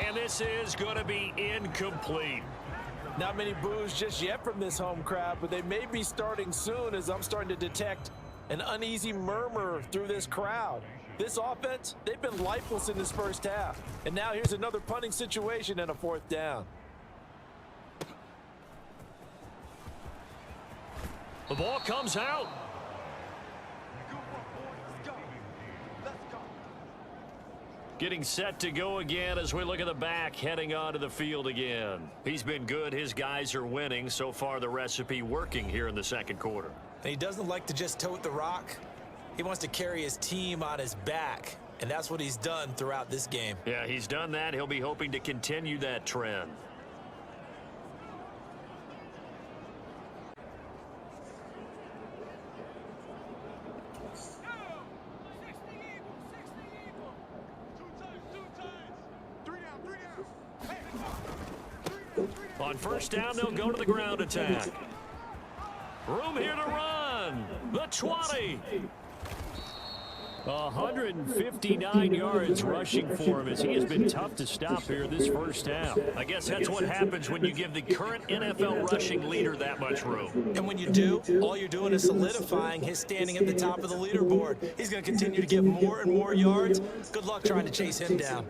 And this is going to be incomplete. Not many boos just yet from this home crowd, but they may be starting soon as I'm starting to detect an uneasy murmur through this crowd. This offense, they've been lifeless in this first half. And now here's another punting situation and a 4th down. The ball comes out. Getting set to go again as we look at the back, heading onto the field again. He's been good. His guys are winning. So far, the recipe working here in the second quarter. And he doesn't like to just tote the rock. He wants to carry his team on his back, and that's what he's done throughout this game. Yeah, he's done that. He'll be hoping to continue that trend. On 1st down, they'll go to the ground attack. Room here to run. The 20. 159 yards rushing for him as he has been tough to stop here this first half. I guess that's what happens when you give the current NFL rushing leader that much room. And when you do, all you're doing is solidifying his standing at the top of the leaderboard. He's going to continue to get more and more yards. Good luck trying to chase him down.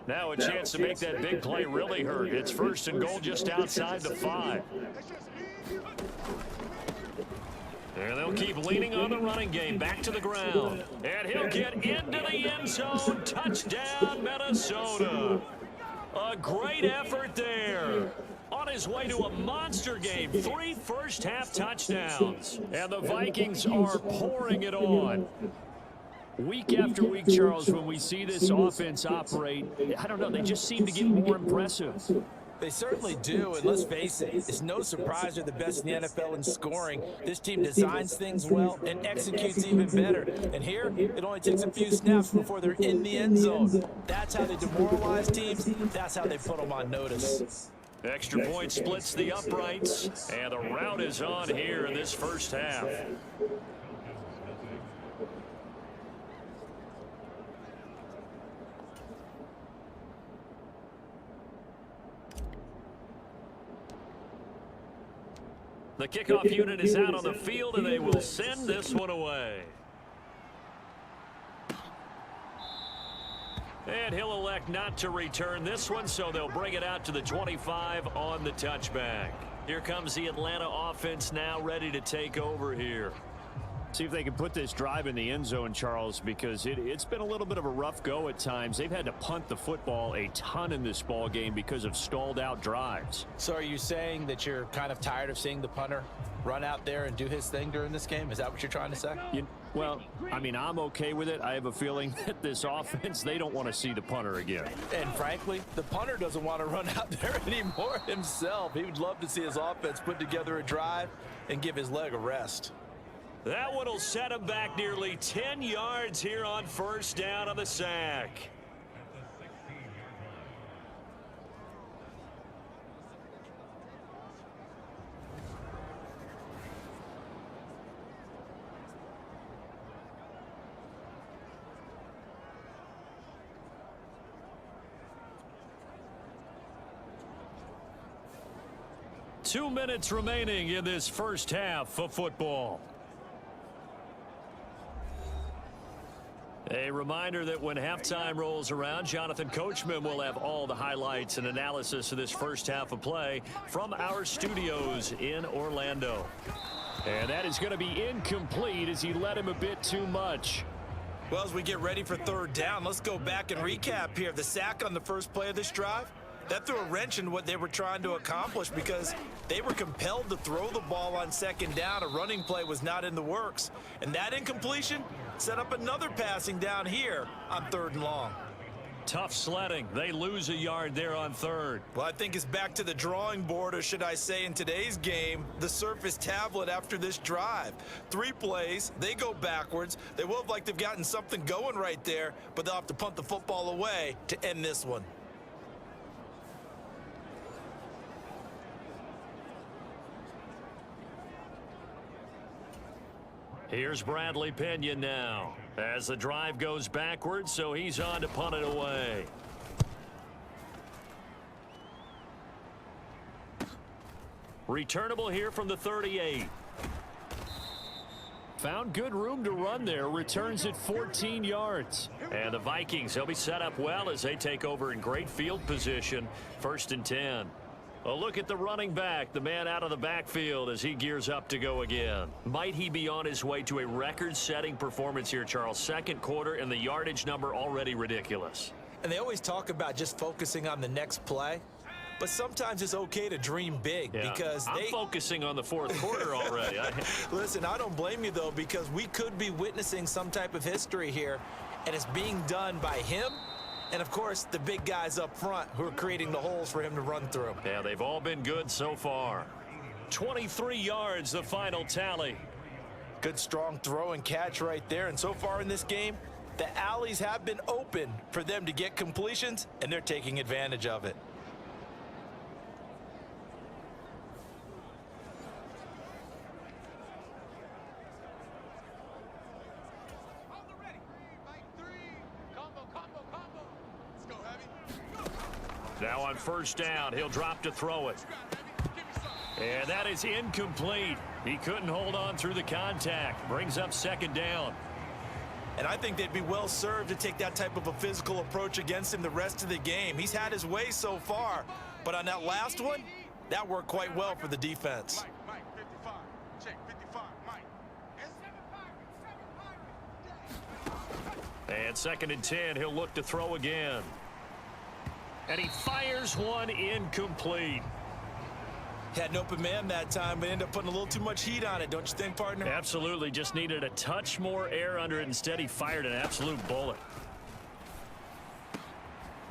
Now a chance to make that big play really hurt. It's 1st and goal just outside the 5. And they'll keep leaning on the running game. Back to the ground. And he'll get into the end zone. Touchdown, Minnesota. A great effort there. On his way to a monster game. 3 first-half touchdowns. And the Vikings are pouring it on. Week after week, Charles, when we see this offense operate, I don't know, they just seem to get more impressive. They certainly do, and let's face it, it's no surprise they're the best in the NFL in scoring. This team designs things well and executes even better. And here, it only takes a few snaps before they're in the end zone. That's how they demoralize teams. That's how they put them on notice. Extra point splits the uprights, and the route is on here in this first half. The kickoff unit is out on the field, and they will send this one away. And he'll elect not to return this one, so they'll bring it out to the 25 on the touchback. Here comes the Atlanta offense now ready to take over here. See if they can put this drive in the end zone, Charles, because it's been a little bit of a rough go at times. They've had to punt the football a ton in this ball game because of stalled out drives. So are you saying that you're kind of tired of seeing the punter run out there and do his thing during this game? Is that what you're trying to say? Well, I mean, I'm okay with it. I have a feeling that this offense, they don't want to see the punter again. And frankly, the punter doesn't want to run out there anymore himself. He would love to see his offense put together a drive and give his leg a rest. That one will set him back nearly 10 yards here on 1st down on the sack. Two minutes remaining in this first half of football. A reminder that when halftime rolls around, Jonathan Coachman will have all the highlights and analysis of this first half of play from our studios in Orlando. And that is going to be incomplete as he led him a bit too much. Well, as we get ready for 3rd down, let's go back and recap here. The sack on the first play of this drive, that threw a wrench in what they were trying to accomplish because they were compelled to throw the ball on 2nd down. A running play was not in the works. And that incompletion, set up another passing down here on 3rd and long. Tough sledding. They lose a yard there on 3rd. Well, I think it's back to the drawing board, or should I say in today's game, the Surface tablet after this drive. 3 plays, they go backwards. They will have like they've gotten something going right there, but they'll have to punt the football away to end this one. Here's Bradley Pinion now as the drive goes backwards, so he's on to punt it away. Returnable here from the 38. Found good room to run there. Returns at 14 yards. And the Vikings, they'll be set up well as they take over in great field position. 1st and 10. A look at the running back, the man out of the backfield as he gears up to go again. Might he be on his way to a record-setting performance here, Charles? 2nd quarter and the yardage number already ridiculous. And they always talk about just focusing on the next play. But sometimes it's okay to dream big because I'm focusing on the 4th quarter already. Listen, I don't blame you, though, because we could be witnessing some type of history here, and it's being done by him and, of course, the big guys up front who are creating the holes for him to run through. Yeah, they've all been good so far. 23 yards, the final tally. Good, strong throw and catch right there. And so far in this game, the alleys have been open for them to get completions, and they're taking advantage of it. Now on 1st down, he'll drop to throw it. And that is incomplete. He couldn't hold on through the contact. Brings up 2nd down. And I think they'd be well served to take that type of a physical approach against him the rest of the game. He's had his way so far, but on that last one, that worked quite well for the defense. Mike, 55. Check, 55. Mike. And 2nd and 10, he'll look to throw again. And he fires one incomplete. Had an open man that time, but ended up putting a little too much heat on it, don't you think, partner? Absolutely. Just needed a touch more air under it. Instead, he fired an absolute bullet.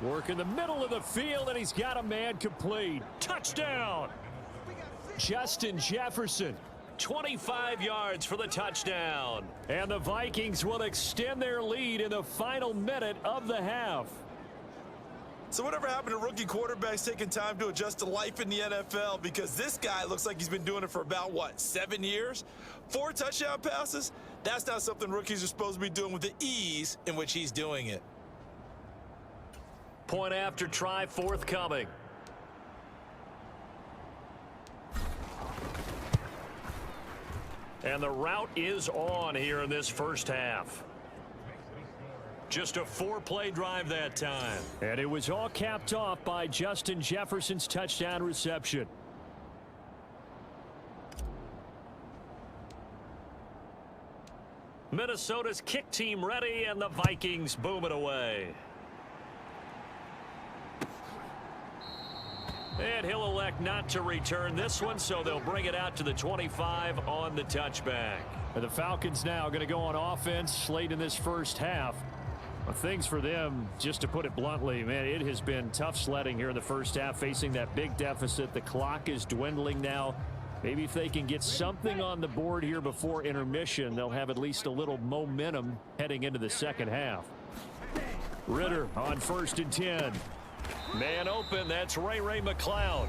Work in the middle of the field, and he's got a man complete. Touchdown! Justin Jefferson. 25 yards for the touchdown. And the Vikings will extend their lead in the final minute of the half. So whatever happened to rookie quarterbacks taking time to adjust to life in the NFL? Because this guy looks like he's been doing it for about, 7 years? 4 touchdown passes? That's not something rookies are supposed to be doing with the ease in which he's doing it. Point after try forthcoming. And the route is on here in this 1st half. Just a 4-play drive that time. And it was all capped off by Justin Jefferson's touchdown reception. Minnesota's kick team ready, and the Vikings boom it away. And he'll elect not to return this one, so they'll bring it out to the 25 on the touchback. And the Falcons now going to go on offense late in this 1st half. Well, things for them, just to put it bluntly, man, it has been tough sledding here in the 1st half, facing that big deficit. The clock is dwindling now. Maybe if they can get something on the board here before intermission, they'll have at least a little momentum heading into the 2nd half. Ridder on 1st and 10. Man open, that's Ray McCloud.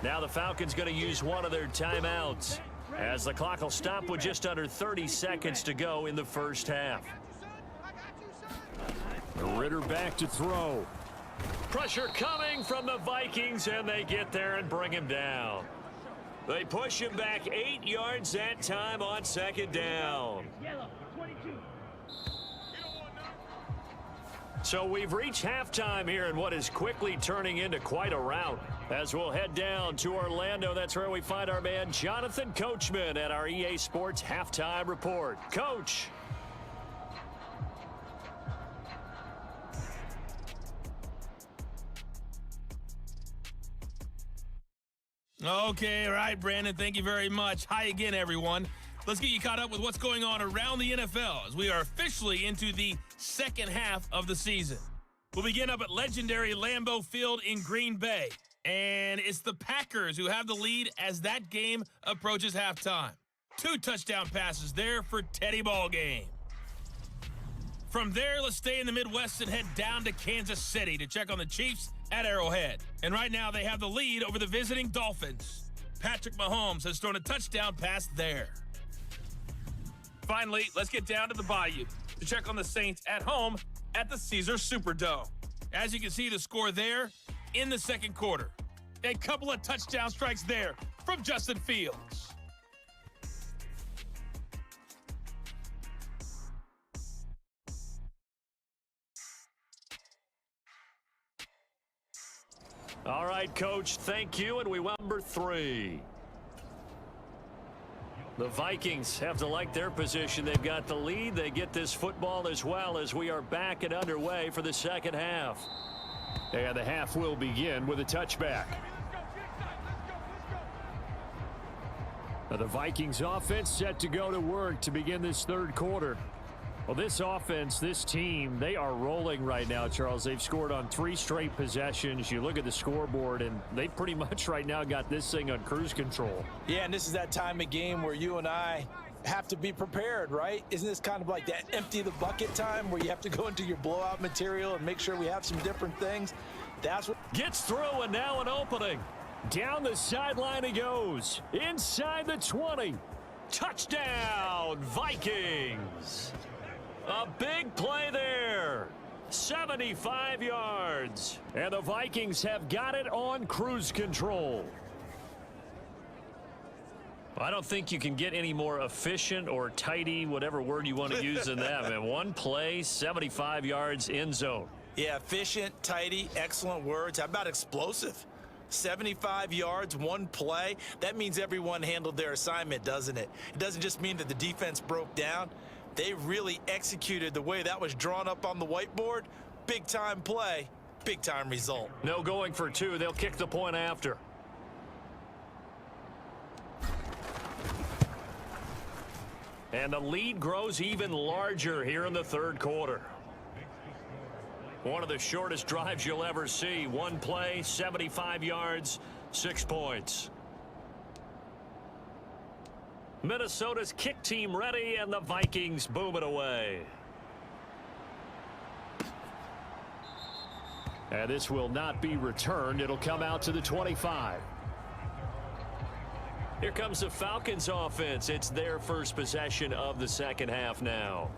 Now the Falcons going to use one of their timeouts as the clock will stop with just under 30 seconds to go in the 1st half. Ridder back to throw. Pressure coming from the Vikings, and they get there and bring him down. They push him back 8 yards that time on 2nd down. Yellow, 22. So we've reached halftime here in what is quickly turning into quite a rout. As we'll head down to Orlando, that's where we find our man Jonathan Coachman at our EA Sports Halftime Report. Coach. Okay, all right, Brandon, thank you very much. Hi again, everyone. Let's get you caught up with what's going on around the NFL as we are officially into the second half of the season. We'll begin up at legendary Lambeau Field in Green Bay. And it's the Packers who have the lead as that game approaches halftime. 2 touchdown passes there for Teddy Ballgame. From there, let's stay in the Midwest and head down to Kansas City to check on the Chiefs at Arrowhead. And right now, they have the lead over the visiting Dolphins. Patrick Mahomes has thrown a touchdown pass there. Finally, let's get down to the Bayou to check on the Saints at home at the Caesars Superdome. As you can see, the score there in the second quarter. A couple of touchdown strikes there from Justin Fields. All right, Coach, thank you, and we want number 3. The Vikings have to like their position. They've got the lead. They get this football as well as we are back and underway for the second half. And the half will begin with a touchback. Now the Vikings offense set to go to work to begin this third quarter. Well, this offense, this team, they are rolling right now, Charles. They've scored on 3 straight possessions. You look at the scoreboard, and they pretty much right now got this thing on cruise control. Yeah, and this is that time of game where you and I have to be prepared, right? Isn't this kind of like that empty the bucket time where you have to go into your blowout material and make sure we have some different things? That's what gets through, and now an opening. Down the sideline he goes. Inside the 20. Touchdown, Vikings. A big play there. 75 yards. And the Vikings have got it on cruise control. I don't think you can get any more efficient or tidy, whatever word you want to use in that. Man, one play, 75 yards, end zone. Yeah, efficient, tidy, excellent words. How about explosive? 75 yards, one play. That means everyone handled their assignment, doesn't it? It doesn't just mean that the defense broke down. They really executed the way that was drawn up on the whiteboard. Big-time play, big-time result. No going for 2. They'll kick the point after. And the lead grows even larger here in the third quarter. One of the shortest drives you'll ever see. One play, 75 yards, 6 points. Minnesota's kick team ready, and the Vikings boom it away. And this will not be returned. It'll come out to the 25. Here comes the Falcons offense. It's their first possession of the second half now.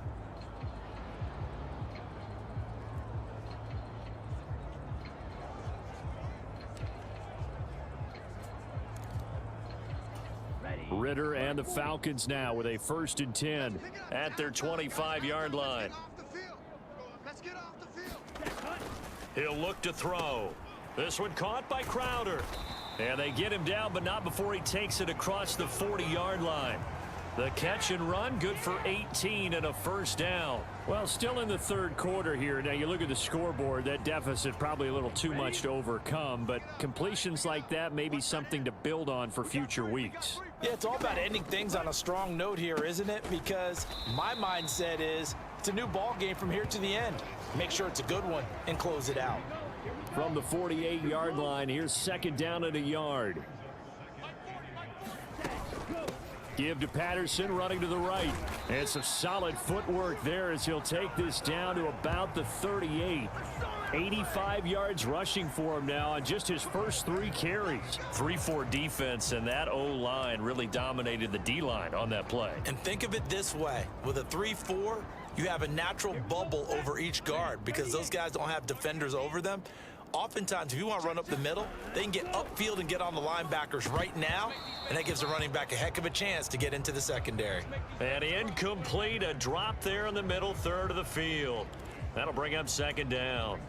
Ritter and the Falcons now with a 1st and 10 at their 25-yard line. He'll look to throw. This one caught by Crowder. And they get him down, but not before he takes it across the 40-yard line. The catch and run, good for 18 and a 1st down. Well, still in the third quarter here. Now, you look at the scoreboard, that deficit probably a little too much to overcome, but completions like that may be something to build on for future weeks. Yeah, it's all about ending things on a strong note here, isn't it? Because my mindset is it's a new ball game from here to the end. Make sure it's a good one and close it out. From the 48-yard line, here's 2nd down and a yard. Give to Patterson, running to the right. And some solid footwork there as he'll take this down to about the 38. 85 yards rushing for him now on just his first 3 carries. 3-4 defense, and that O-line really dominated the D-line on that play. And think of it this way. With a 3-4, you have a natural bubble over each guard because those guys don't have defenders over them. Oftentimes, if you want to run up the middle, they can get upfield and get on the linebackers right now, and that gives the running back a heck of a chance to get into the secondary. And incomplete, a drop there in the middle third of the field. That'll bring up 2nd down.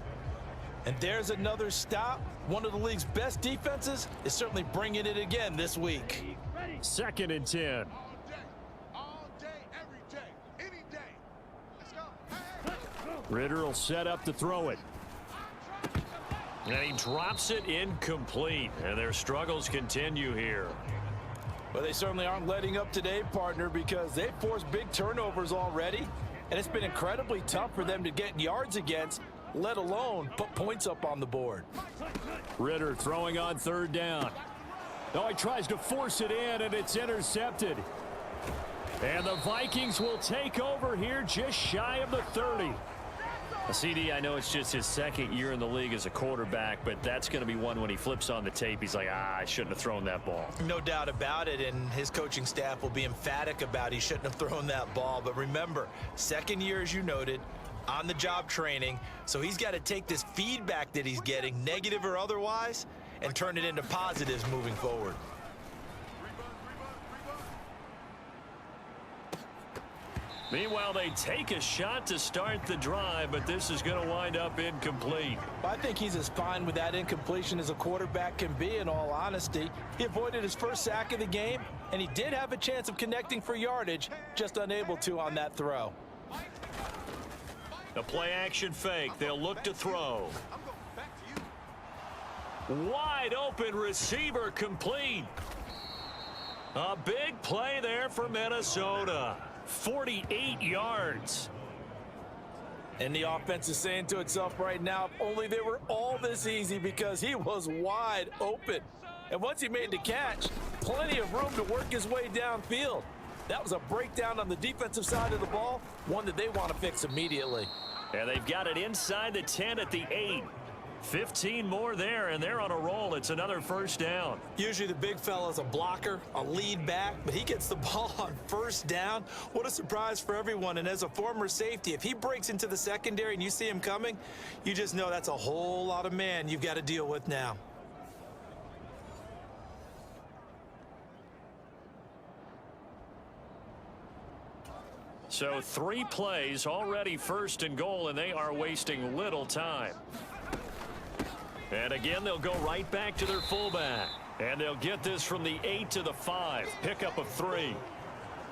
And there's another stop. One of the league's best defenses is certainly bringing it again this week. 2nd and 10. All day, every day, any day. Let's go. Ritter will set up to throw it. And he drops it incomplete. And their struggles continue here. Well, they certainly aren't letting up today, partner, because they've forced big turnovers already, and it's been incredibly tough for them to get yards against, let alone put points up on the board. Ridder throwing on third down. Oh, he tries to force it in, and it's intercepted. And the Vikings will take over here just shy of the 30. CD, I know it's just his second year in the league as a quarterback, but that's going to be one when he flips on the tape. He's like, I shouldn't have thrown that ball. No doubt about it, and his coaching staff will be emphatic about he shouldn't have thrown that ball. But remember, second year, as you noted, on-the-job training, so he's got to take this feedback that he's getting, negative or otherwise, and turn it into positives moving forward. Meanwhile, they take a shot to start the drive, but this is going to wind up incomplete. I think he's as fine with that incompletion as a quarterback can be, in all honesty. He avoided his first sack of the game, and he did have a chance of connecting for yardage, just unable to on that throw. The play-action fake. They'll look to throw. Wide open receiver complete. A big play there for Minnesota. 48 yards. And the offense is saying to itself right now, if only they were all this easy, because he was wide open. And once he made the catch, plenty of room to work his way downfield. That was a breakdown on the defensive side of the ball, one that they want to fix immediately. And they've got it inside the 10 at the 8. 15 more there, and they're on a roll. It's another first down. Usually the big fella's a blocker, a lead back, but he gets the ball on first down. What a surprise for everyone. And as a former safety, if he breaks into the secondary and you see him coming, you just know that's a whole lot of man you've got to deal with now. So 3 plays, already first and goal, and they are wasting little time. And again, they'll go right back to their fullback. And they'll get this from the 8 to the 5. Pickup of 3.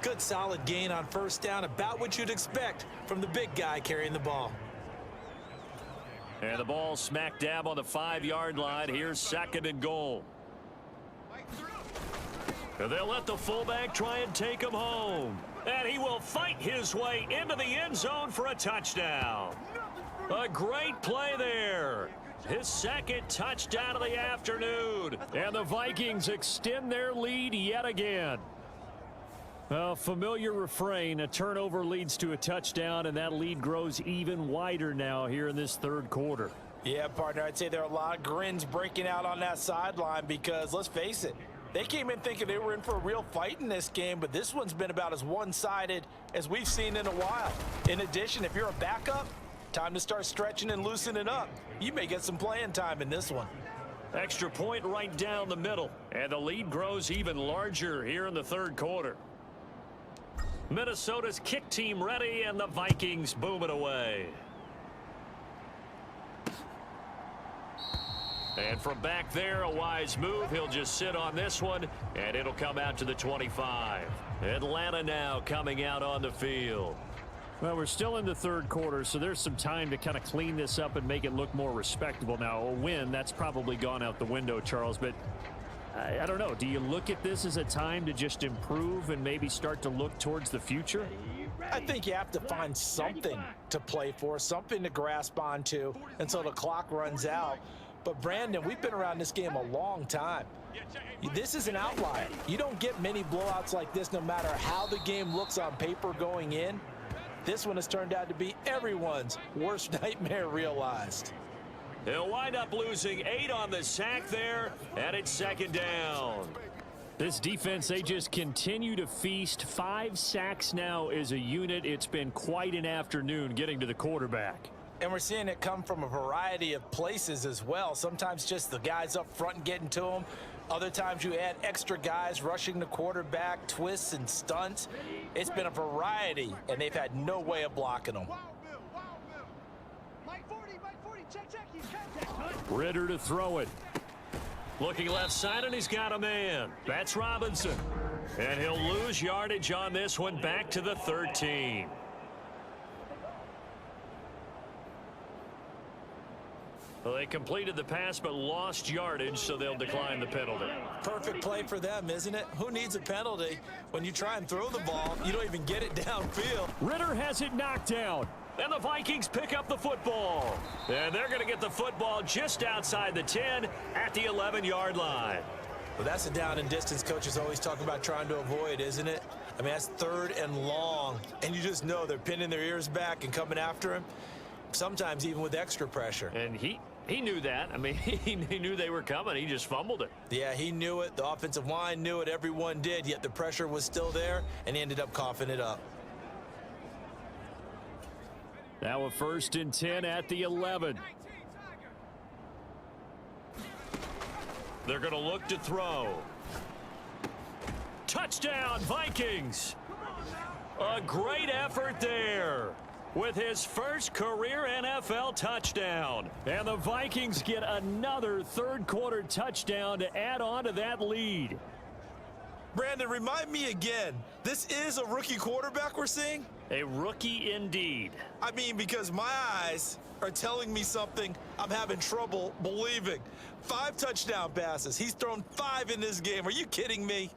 Good solid gain on first down, about what you'd expect from the big guy carrying the ball. And the ball smack dab on the 5-yard line. Here's second and goal. And they'll let the fullback try and take him home. And he will fight his way into the end zone for a touchdown. A great play there. His second touchdown of the afternoon. And the Vikings extend their lead yet again. A familiar refrain, a turnover leads to a touchdown, and that lead grows even wider now here in this third quarter. Yeah, partner, I'd say there are a lot of grins breaking out on that sideline because, let's face it, they came in thinking they were in for a real fight in this game, but this one's been about as one-sided as we've seen in a while. In addition, if you're a backup, time to start stretching and loosening up. You may get some playing time in this one. Extra point right down the middle, and the lead grows even larger here in the third quarter. Minnesota's kick team ready, and the Vikings boom it away. And from back there, a wise move. He'll just sit on this one, and it'll come out to the 25. Atlanta now coming out on the field. Well, we're still in the third quarter, so there's some time to kind of clean this up and make it look more respectable. Now, a win, that's probably gone out the window, Charles, but I don't know. Do you look at this as a time to just improve and maybe start to look towards the future? I think you have to find something to play for, something to grasp onto until the clock runs out. But, Brandon, we've been around this game a long time. This is an outlier. You don't get many blowouts like this no matter how the game looks on paper going in. This one has turned out to be everyone's worst nightmare realized. He'll wind up losing 8 on the sack there, and it's second down. This defense, they just continue to feast. 5 sacks now as a unit. It's been quite an afternoon getting to the quarterback. And we're seeing it come from a variety of places as well. Sometimes just the guys up front and getting to them. Other times you add extra guys rushing the quarterback, twists and stunts. It's been a variety, and they've had no way of blocking them. Ridder to throw it. Looking left side, and he's got a man. That's Robinson. And he'll lose yardage on this one, back to the 13. Well, they completed the pass but lost yardage, so they'll decline the penalty. Perfect play for them, isn't it? Who needs a penalty when you try and throw the ball? You don't even get it downfield. Ritter has it knocked down, and the Vikings pick up the football. And they're going to get the football just outside the 10 at the 11-yard line. Well, that's a down and distance coaches always talk about trying to avoid, isn't it? I mean, that's 3rd and long, and you just know they're pinning their ears back and coming after him, sometimes even with extra pressure. And he knew that. I mean, he knew they were coming. He just fumbled it. Yeah, he knew it. The offensive line knew it. Everyone did, yet the pressure was still there, and he ended up coughing it up. Now a 1st and 10 at the 11. They're going to look to throw. Touchdown, Vikings. A great effort there with his first career NFL touchdown. And the Vikings get another 3rd quarter touchdown to add on to that lead. Brandon, remind me again, this is a rookie quarterback we're seeing? A rookie indeed. I mean, because my eyes are telling me something I'm having trouble believing. 5 touchdown passes. He's thrown 5 in this game. Are you kidding me?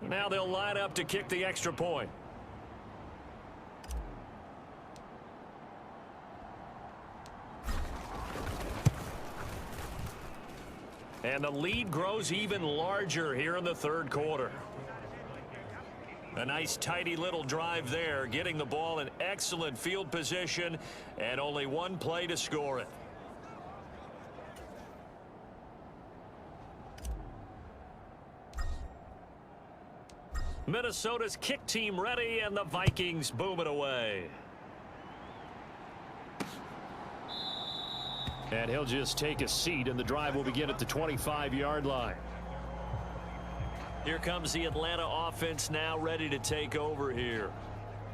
Now they'll line up to kick the extra point. And the lead grows even larger here in the 3rd quarter. A nice tidy little drive there, getting the ball in excellent field position and only one play to score it. Minnesota's kick team ready, and the Vikings boom it away. And he'll just take a seat, and the drive will begin at the 25-yard line. Here comes the Atlanta offense now ready to take over here.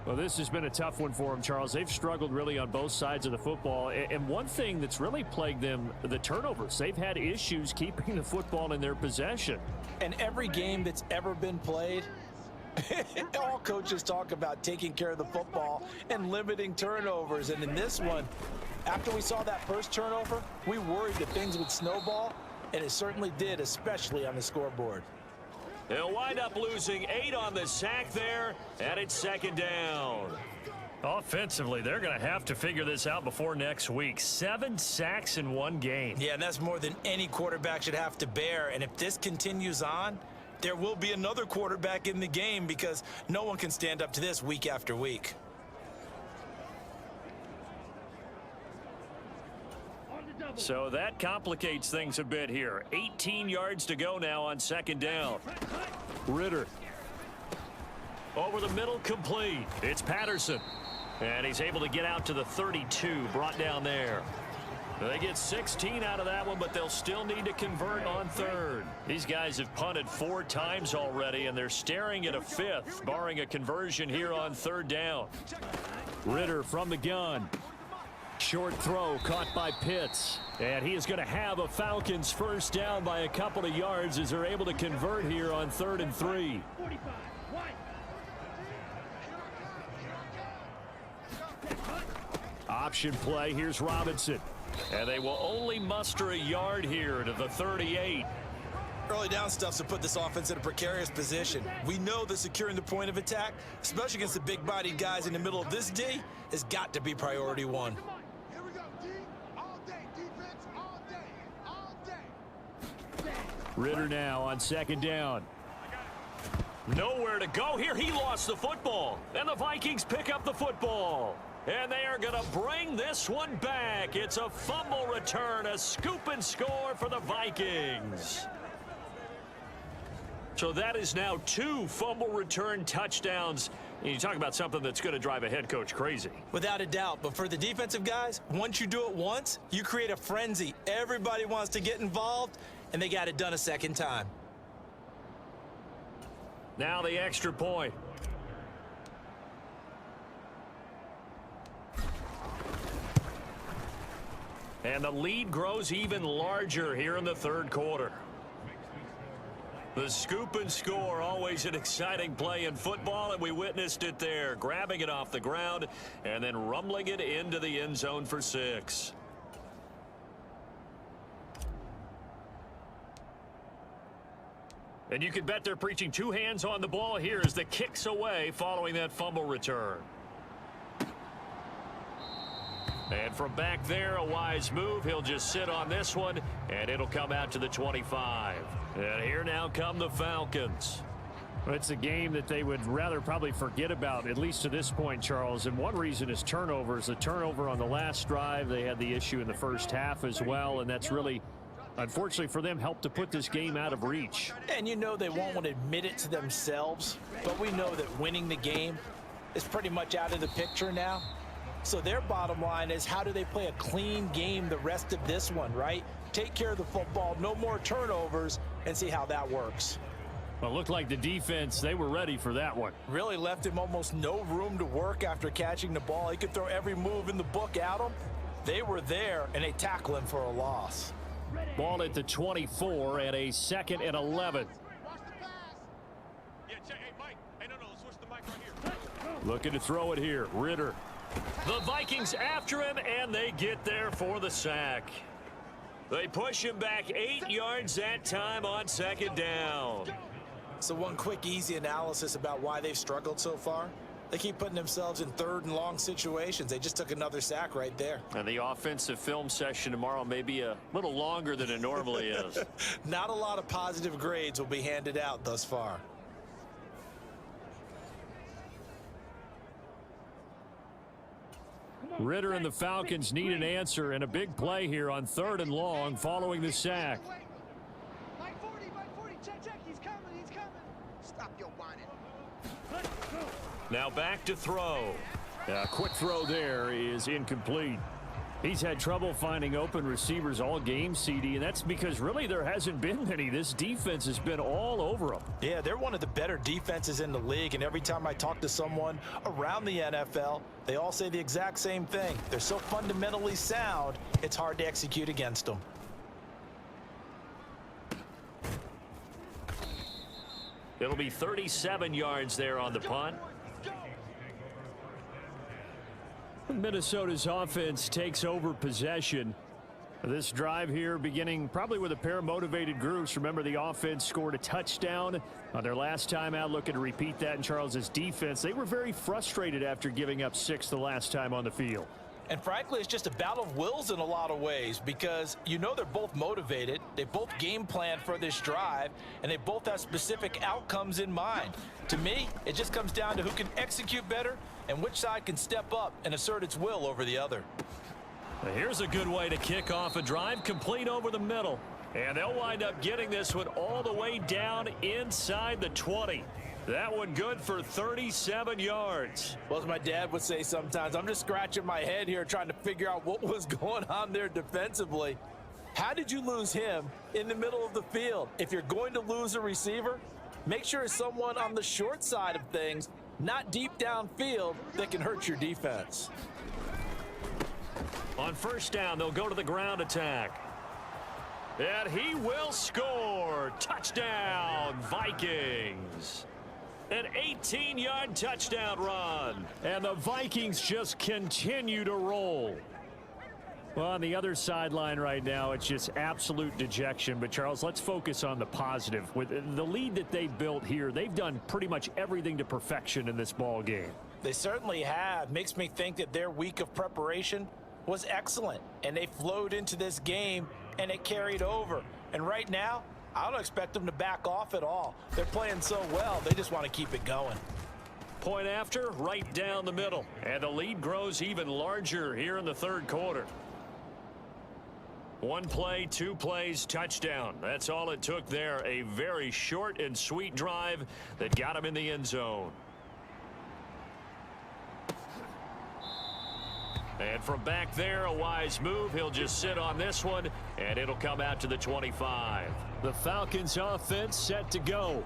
Well, this has been a tough one for them, Charles. They've struggled really on both sides of the football. And one thing that's really plagued them, the turnovers. They've had issues keeping the football in their possession. And every game that's ever been played, all coaches talk about taking care of the football and limiting turnovers. And in this one, after we saw that first turnover, we worried that things would snowball, and it certainly did, especially on the scoreboard. They'll wind up losing 8 on the sack there, and it's 2nd down. Offensively, they're going to have to figure this out before next week. 7 sacks in one game. Yeah, and that's more than any quarterback should have to bear. And if this continues on, there will be another quarterback in the game because no one can stand up to this week after week. So that complicates things a bit here. 18 yards to go now on 2nd down. Ritter. Over the middle, complete. It's Patterson. And he's able to get out to the 32, brought down there. They get 16 out of that one, but they'll still need to convert on 3rd. These guys have punted 4 times already, and they're staring at a 5th, barring a conversion here on 3rd down. Ritter from the gun. Short throw caught by Pitts. And he is going to have a Falcons first down by a couple of yards as they're able to convert here on 3rd and 3. Option play. Here's Robinson. And they will only muster a yard here to the 38. Early down stuff's to put this offense in a precarious position. We know that securing the point of attack, especially against the big-bodied guys in the middle of this D, has got to be priority 1. Here we go, D. All day, defense, all day, all day. Ritter now on 2nd down. Nowhere to go here. He lost the football. And the Vikings pick up the football. And they are going to bring this one back. It's a fumble return, a scoop and score for the Vikings. So that is now 2 fumble return touchdowns. And you talk about something that's going to drive a head coach crazy. Without a doubt. But for the defensive guys, once you do it once, you create a frenzy. Everybody wants to get involved, and they got it done a 2nd time. Now the extra point. And the lead grows even larger here in the 3rd quarter. The scoop and score, always an exciting play in football, and we witnessed it there, grabbing it off the ground and then rumbling it into the end zone for 6. And you can bet they're preaching 2 hands on the ball here as the kick's away following that fumble return. And from back there, a wise move. He'll just sit on this one, and it'll come out to the 25. And here now come the Falcons. It's a game that they would rather probably forget about, at least to this point, Charles. And one reason is turnovers. The turnover on the last drive, they had the issue in the first half as well, and that's really, unfortunately for them, helped to put this game out of reach. And you know they won't want to admit it to themselves, but we know that winning the game is pretty much out of the picture now. So their bottom line is, how do they play a clean game the rest of this one, right? Take care of the football, no more turnovers, and see how that works. Well, it looked like the defense, they were ready for that one. Really left him almost no room to work after catching the ball. He could throw every move in the book at him. They were there, and they tackle him for a loss. Ball at the 24 and a 2nd and 11. Looking to throw it here. Ritter. The Vikings after him, and they get there for the sack. They push him back 8 yards that time on 2nd down. So one quick, easy analysis about why they've struggled so far. They keep putting themselves in 3rd and long situations. They just took another sack right there. And the offensive film session tomorrow may be a little longer than it normally is. Not a lot of positive grades will be handed out thus far. Ritter and the Falcons need an answer, and a big play here on 3rd and long following the sack. Mike 40, check, he's coming. Stop your whining. Now back to throw. A quick throw there is incomplete. He's had trouble finding open receivers all game, CD, and that's because really there hasn't been many. This defense has been all over them. Yeah, they're one of the better defenses in the league, and every time I talk to someone around the NFL, they all say the exact same thing. They're so fundamentally sound, it's hard to execute against them. It'll be 37 yards there on the punt. Minnesota's offense takes over possession. This drive here beginning probably with a pair of motivated groups. Remember, the offense scored a touchdown on their last time out, looking to repeat that in Charles's defense. They were very frustrated after giving up 6 the last time on the field. And frankly, it's just a battle of wills in a lot of ways, because you know they're both motivated. They both game plan for this drive, and they both have specific outcomes in mind. To me, it just comes down to who can execute better and which side can step up and assert its will over the other. Here's a good way to kick off a drive, complete over the middle. And they'll wind up getting this one all the way down inside the 20. That one good for 37 yards. Well, as my dad would say sometimes, I'm just scratching my head here trying to figure out what was going on there defensively. How did you lose him in the middle of the field? If you're going to lose a receiver, make sure it's someone on the short side of things, not deep downfield, that can hurt your defense. On 1st down, they'll go to the ground attack. And he will score. Touchdown, Vikings. An 18-yard touchdown run. And the Vikings just continue to roll. Well, on the other sideline right now, it's just absolute dejection. But, Charles, let's focus on the positive. With the lead that they built here, they've done pretty much everything to perfection in this ball game. They certainly have. Makes me think that their week of preparation was excellent. And they flowed into this game, and it carried over. And right now, I don't expect them to back off at all. They're playing so well, they just want to keep it going. Point after, right down the middle. And the lead grows even larger here in the 3rd quarter. 1 play, 2 plays, touchdown. That's all it took there. A very short and sweet drive that got him in the end zone. And from back there, a wise move. He'll just sit on this one, and it'll come out to the 25. The Falcons offense set to go.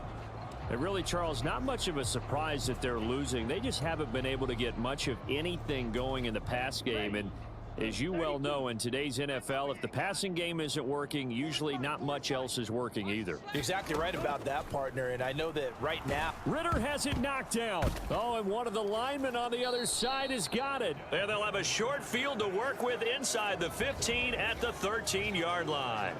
And really, Charles, not much of a surprise that they're losing. They just haven't been able to get much of anything going in the pass game. And As you well know, in today's NFL, if the passing game isn't working, usually not much else is working either. You're exactly right about that, partner, and I know that right now. Ritter has it knocked down. Oh, and one of the linemen on the other side has got it. And they'll have a short field to work with inside the 15 at the 13-yard line.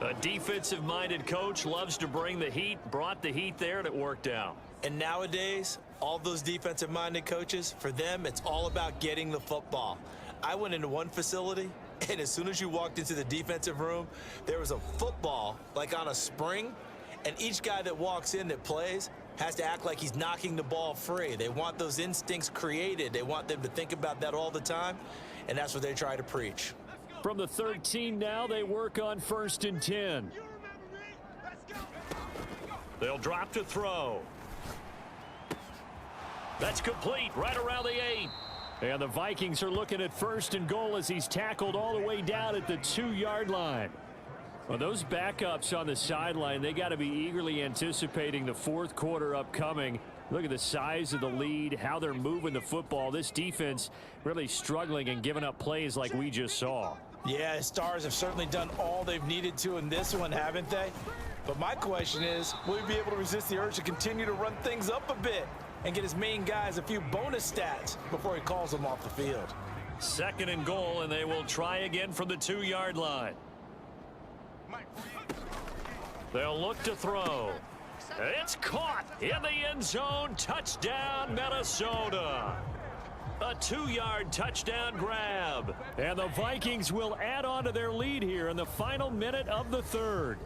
A defensive-minded coach loves to bring the heat, brought the heat there, and it worked out. And nowadays, all those defensive-minded coaches, for them, it's all about getting the football. I went into one facility, and as soon as you walked into the defensive room, there was a football, like on a spring, and each guy that walks in that plays has to act like he's knocking the ball free. They want those instincts created. They want them to think about that all the time, and that's what they try to preach. From the 13 now, they work on 1st and 10. They'll drop to throw. That's complete right around the 8. And the Vikings are looking at 1st and goal as he's tackled all the way down at the 2-yard line. Well, those backups on the sideline, they got to be eagerly anticipating the 4th quarter upcoming. Look at the size of the lead, how they're moving the football. This defense really struggling and giving up plays like we just saw. Yeah, the Stars have certainly done all they've needed to in this one, haven't they? But my question is, will he be able to resist the urge to continue to run things up a bit and get his main guys a few bonus stats before he calls them off the field? 2nd and goal, and they will try again from the 2-yard line. They'll look to throw. It's caught in the end zone. Touchdown, Minnesota. A 2-yard touchdown grab. And the Vikings will add on to their lead here in the final minute of the 3rd.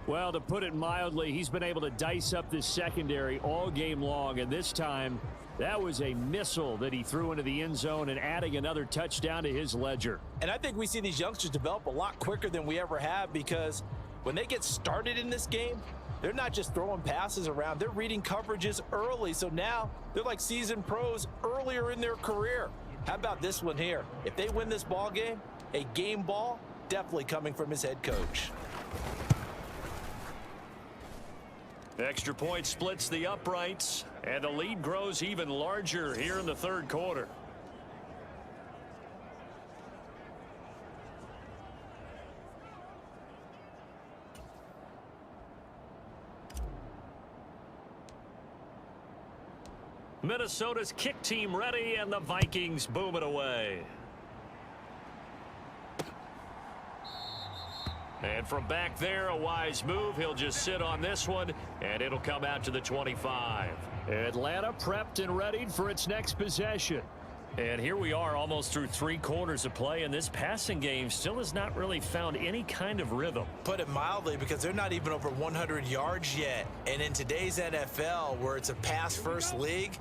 Well, to put it mildly, he's been able to dice up this secondary all game long, and this time that was a missile that he threw into the end zone and adding another touchdown to his ledger. And I think we see these youngsters develop a lot quicker than we ever have, because when they get started in this game, they're not just throwing passes around, they're reading coverages early. So now they're like seasoned pros earlier in their career. How about this one here? If they win this ball game, a game ball, definitely coming from his head coach. Extra point splits the uprights, and the lead grows even larger here in the 3rd quarter. Minnesota's kick team ready, and the Vikings boom it away. And from back there, a wise move. He'll just sit on this one, and it'll come out to the 25. Atlanta prepped and readied for its next possession. And here we are almost through 3 quarters of play, and this passing game still has not really found any kind of rhythm. Put it mildly, because they're not even over 100 yards yet. And in today's NFL, where it's a pass-first league,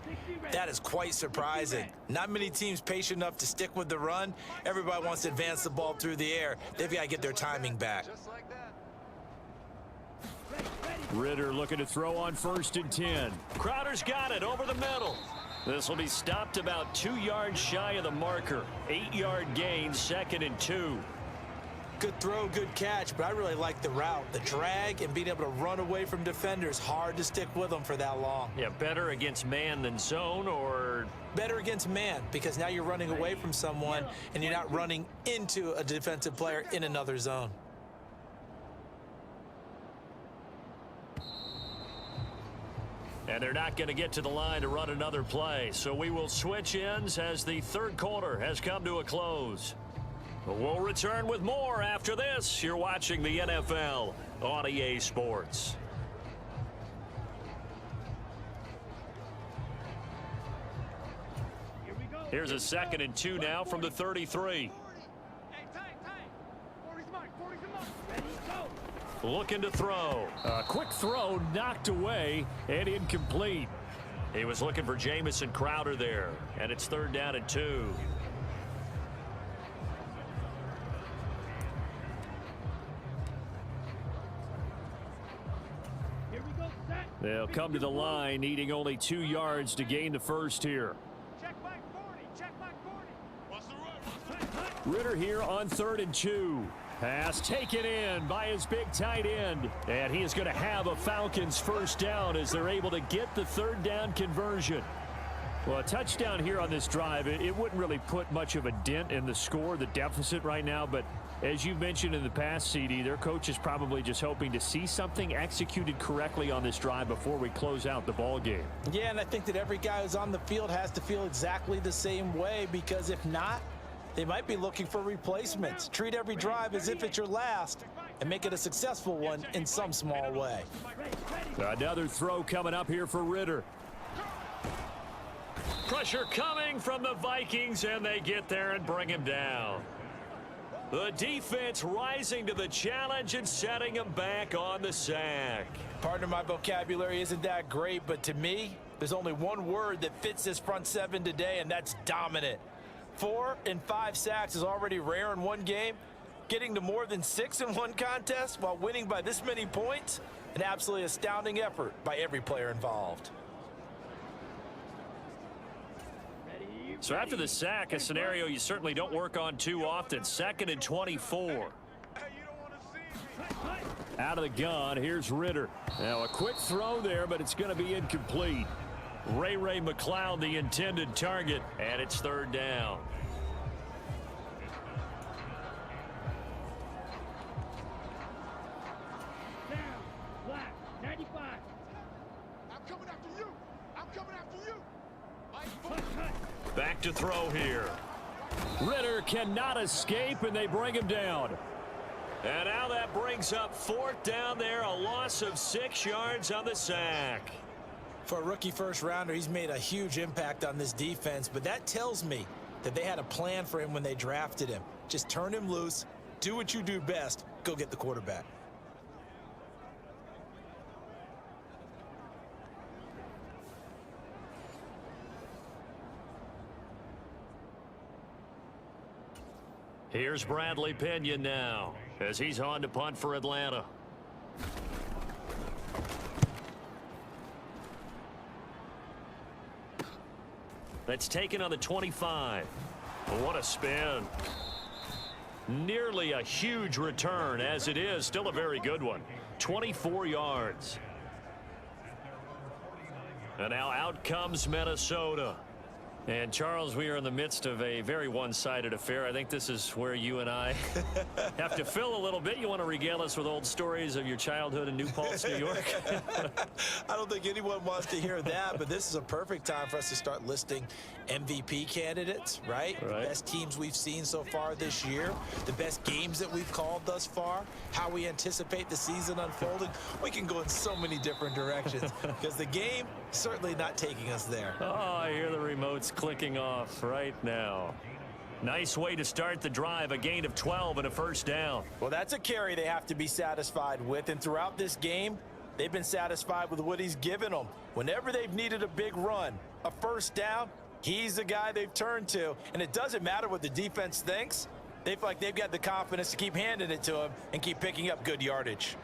that is quite surprising. Not many teams patient enough to stick with the run. Everybody wants to advance the ball through the air. They've got to get their timing back. Ritter looking to throw on 1st and 10. Crowder's got it over the middle. This will be stopped about 2 yards shy of the marker. 8-yard gain, 2nd and 2. Good throw, good catch, but I really like the route. The drag and being able to run away from defenders, hard to stick with them for that long. Yeah, better against man than zone, or? Better against man, because now you're running away from someone and you're not running into a defensive player in another zone. And they're not going to get to the line to run another play. So we will switch ends as the 3rd quarter has come to a close. We'll return with more after this. You're watching the NFL on EA Sports. Here's a 2nd and 2 now from the 33. Looking to throw. A quick throw knocked away and incomplete. He was looking for Jamison Crowder there, and it's 3rd down and 2. They'll come to the line, needing only 2 yards to gain the first here. Check back 40. Check back 40. What's the run? Ritter here on 3rd and 2. Pass taken in by his big tight end. And he is going to have a Falcons first down as they're able to get the 3rd down conversion. Well, a touchdown here on this drive, it wouldn't really put much of a dent in the score, the deficit right now. But as you mentioned in the past, CD, their coach is probably just hoping to see something executed correctly on this drive before we close out the ball game. Yeah, and I think that every guy who's on the field has to feel exactly the same way, because if not, they might be looking for replacements. Treat every drive as if it's your last and make it a successful one in some small way. Another throw coming up here for Ridder. Pressure coming from the Vikings, and they get there and bring him down. The defense rising to the challenge and setting him back on the sack. Partner, my vocabulary isn't that great, but to me, there's only one word that fits this front seven today, and that's dominant. 4 and 5 sacks is already rare in one game. Getting to more than 6 in one contest while winning by this many points, an absolutely astounding effort by every player involved. So after the sack, a scenario you certainly don't work on too often. 2nd and 24. Out of the gun, here's Ridder. Now a quick throw there, but it's going to be incomplete. Ray McCloud, the intended target, and it's 3rd down. Black, 95. I'm coming after you. I'm coming after you. Back to throw here. Ridder cannot escape, and they bring him down. And now that brings up 4th down there, a loss of 6 yards on the sack. For a rookie first rounder, he's made a huge impact on this defense, but that tells me that they had a plan for him when they drafted him. Just turn him loose, do what you do best, go get the quarterback. Here's Bradley Pinion now as he's on to punt for Atlanta. That's taken on the 25. What a spin. Nearly a huge return, as it is still a very good one. 24 yards. And now out comes Minnesota. And, Charles, we are in the midst of a very one-sided affair. I think this is where you and I have to fill a little bit. You want to regale us with old stories of your childhood in New Paltz, New York? I don't think anyone wants to hear that, but this is a perfect time for us to start listing MVP candidates, right? The best teams we've seen so far this year, the best games that we've called thus far, how we anticipate the season unfolding. We can go in so many different directions because the game certainly not taking us there. Oh, I hear the remotes clicking off right now. Nice way to start the drive, a gain of 12 and a 1st down. Well, that's a carry they have to be satisfied with, and throughout this game, they've been satisfied with what he's given them. Whenever they've needed a big run, a 1st down, he's the guy they've turned to, and it doesn't matter what the defense thinks. They feel like they've got the confidence to keep handing it to him and keep picking up good yardage.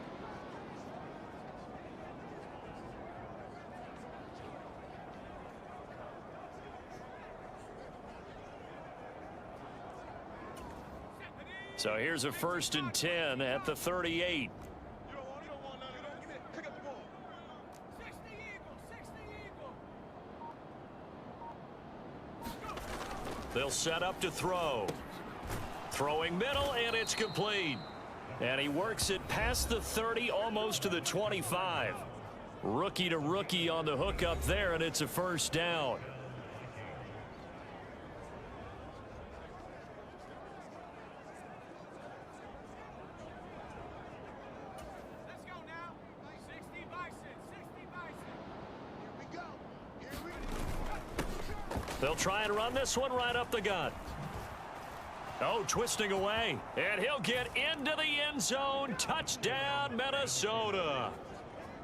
So here's a 1st and 10 at the 38. They'll set up to throw. Throwing middle, and it's complete. And he works it past the 30, almost to the 25. Rookie to rookie on the hook up there, and it's a 1st down. They'll try and run this one right up the gut. Oh, twisting away. And he'll get into the end zone. Touchdown, Minnesota.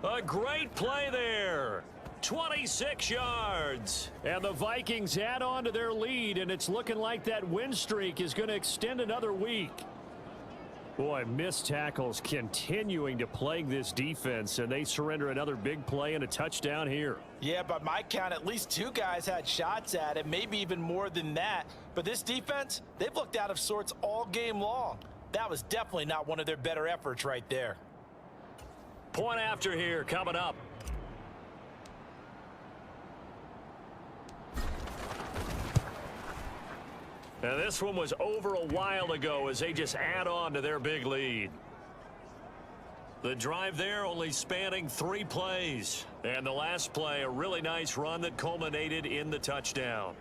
A great play there. 26 yards. And the Vikings add on to their lead, and it's looking like that win streak is going to extend another week. Boy, missed tackles continuing to plague this defense, and they surrender another big play and a touchdown here. Yeah, by my count, at least 2 guys had shots at it, maybe even more than that. But this defense, they've looked out of sorts all game long. That was definitely not one of their better efforts right there. Point after here coming up. And this one was over a while ago as they just add on to their big lead. The drive there only spanning 3 plays. And the last play, a really nice run that culminated in the touchdown.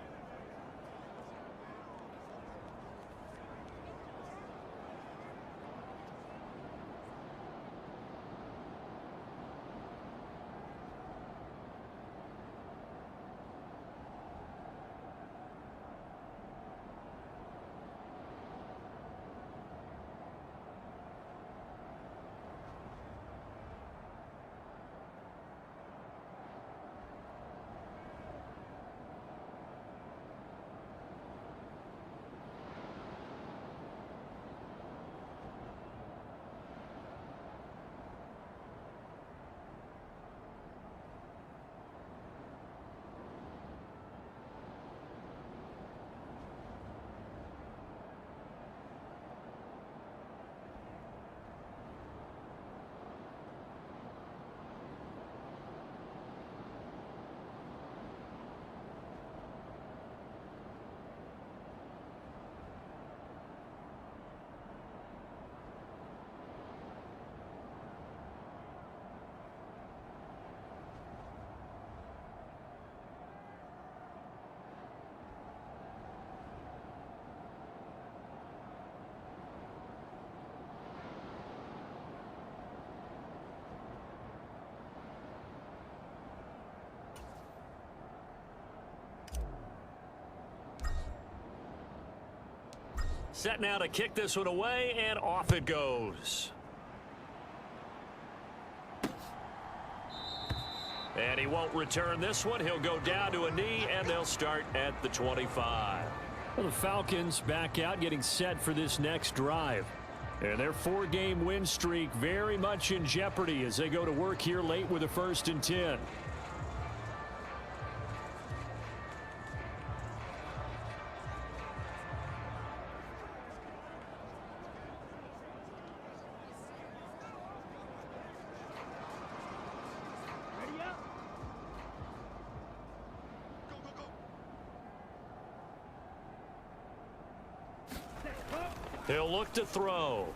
Set now to kick this one away, and off it goes. And he won't return this one. He'll go down to a knee, and they'll start at the 25. Well, the Falcons back out, getting set for this next drive. And their 4-game win streak very much in jeopardy as they go to work here late with a 1st and 10. He'll look to throw.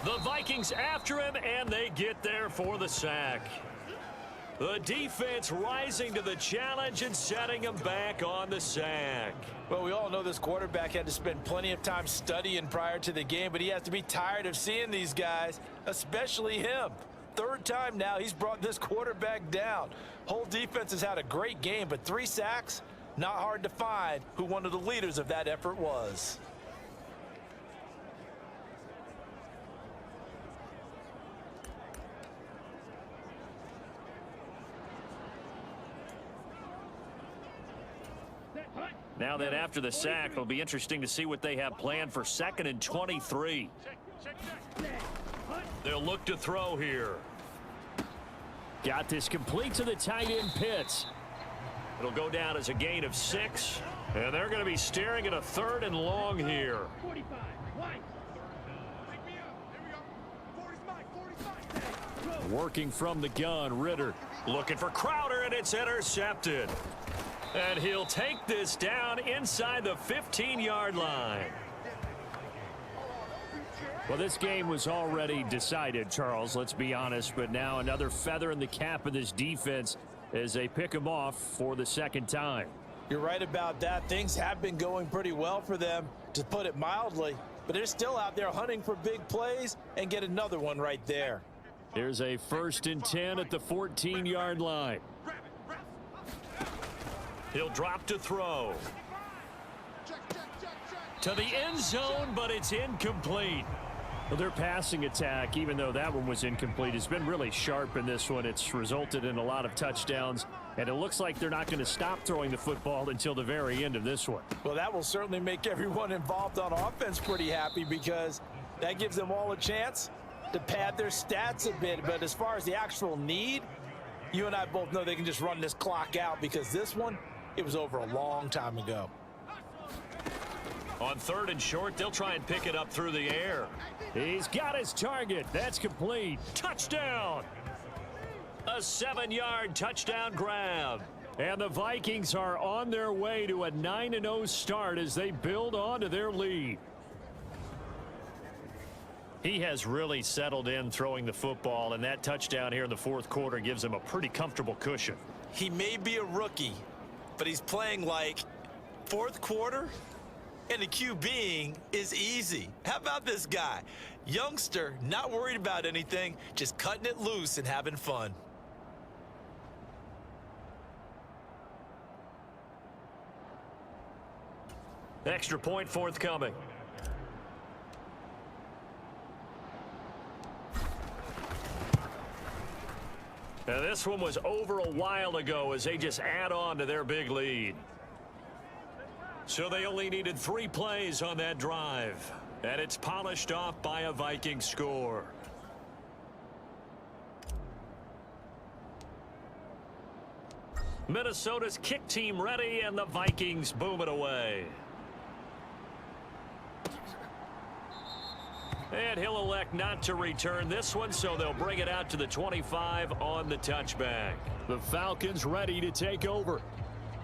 The Vikings after him, and they get there for the sack. The defense rising to the challenge and setting him back on the sack. Well, we all know this quarterback had to spend plenty of time studying prior to the game, but he has to be tired of seeing these guys, especially him. 3rd time now he's brought this quarterback down. Whole defense has had a great game, but 3 sacks? Not hard to find who one of the leaders of that effort was. Now that after the sack, it'll be interesting to see what they have planned for 2nd and 23. They'll look to throw here. Got this complete to the tight end Pitts. It'll go down as a gain of 6, and they're going to be staring at a 3rd and long here. 45, right. Working from the gun, Ritter. Looking for Crowder, and it's intercepted. And he'll take this down inside the 15-yard line. Well, this game was already decided, Charles, let's be honest, but now another feather in the cap of this defense as they pick him off for the 2nd time. You're right about that. Things have been going pretty well for them, to put it mildly, but they're still out there hunting for big plays and get another one right there. Here's a 1st and 10 at the 14-yard line. He'll drop to throw. To the end zone, but it's incomplete. Well, their passing attack, even though that one was incomplete, has been really sharp in this one. It's resulted in a lot of touchdowns, and it looks like they're not going to stop throwing the football until the very end of this one. Well, that will certainly make everyone involved on offense pretty happy because that gives them all a chance to pad their stats a bit. But as far as the actual need, you and I both know they can just run this clock out because this one, it was over a long time ago. On 3rd and short, they'll try and pick it up through the air. He's got his target. That's complete. Touchdown! A 7-yard touchdown grab. And the Vikings are on their way to a 9-0 start as they build on to their lead. He has really settled in throwing the football, and that touchdown here in the fourth quarter gives him a pretty comfortable cushion. He may be a rookie, but he's playing like fourth quarter, and the QBing is easy. How about this guy? Youngster, not worried about anything, just cutting it loose and having fun. Extra point forthcoming. Now this one was over a while ago as they just add on to their big lead. So they only needed 3 plays on that drive. And it's polished off by a Viking score. Minnesota's kick team ready, and the Vikings boom it away. And he'll elect not to return this one, so they'll bring it out to the 25 on the touchback. The Falcons ready to take over.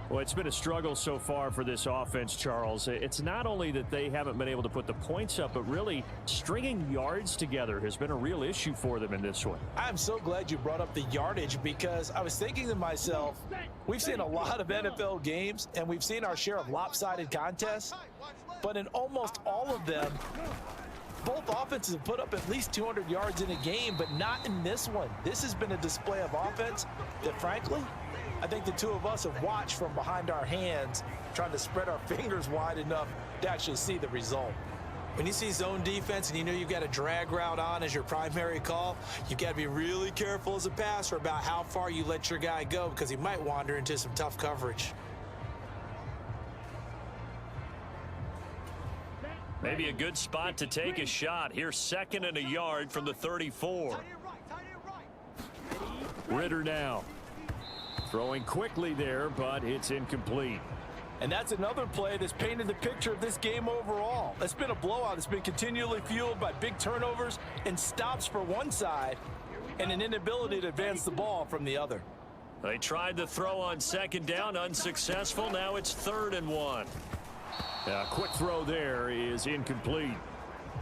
Well, it's been a struggle so far for this offense, Charles. It's not only that they haven't been able to put the points up, but really stringing yards together has been a real issue for them in this one. I'm so glad you brought up the yardage, because I was thinking to myself, we've seen a lot of NFL games, and we've seen our share of lopsided contests, but in almost all of them, both offenses have put up at least 200 yards in a game, but not in this one. This has been a display of offense that, frankly, I think the two of us have watched from behind our hands, trying to spread our fingers wide enough to actually see the result. When you see zone defense and you know you've got a drag route on as your primary call, you've got to be really careful as a passer about how far you let your guy go, because he might wander into some tough coverage. Maybe a good spot to take a shot. Here's 2nd and a yard from the 34. Ritter now. Throwing quickly there, but it's incomplete. And that's another play that's painted the picture of this game overall. It's been a blowout. It's been continually fueled by big turnovers and stops for one side and an inability to advance the ball from the other. They tried to throw on 2nd down, unsuccessful. Now it's 3rd and 1. A quick throw there is incomplete.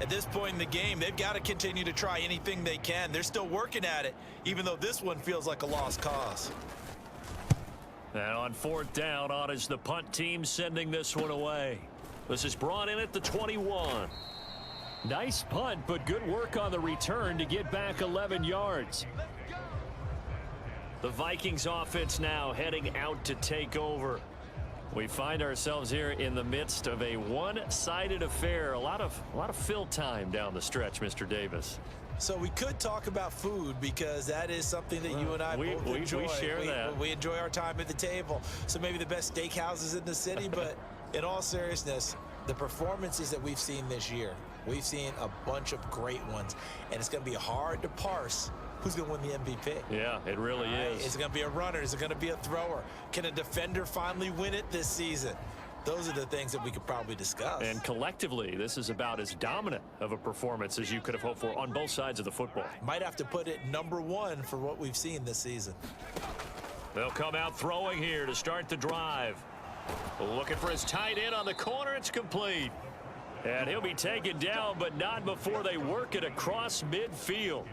At this point in the game, they've got to continue to try anything they can. They're still working at it, even though this one feels like a lost cause. And on 4th down, on is the punt team sending this one away. This is brought in at the 21. Nice punt, but good work on the return to get back 11 yards. The Vikings offense now heading out to take over. We find ourselves here in the midst of a one-sided affair. A lot of fill time down the stretch, Mr. Davis. So we could talk about food, because that is something that you and I both enjoy. We share that. We enjoy our time at the table. So maybe the best steakhouses in the city, but in all seriousness, the performances that we've seen this year, we've seen a bunch of great ones, and it's going to be hard to parse who's going to win the MVP. Yeah, it really is. Is it going to be a runner? Is it going to be a thrower? Can a defender finally win it this season? Those are the things that we could probably discuss. And collectively, this is about as dominant of a performance as you could have hoped for on both sides of the football. Might have to put it #1 for what we've seen this season. They'll come out throwing here to start the drive. Looking for his tight end on the corner. It's complete. And he'll be taken down, but not before they work it across midfield.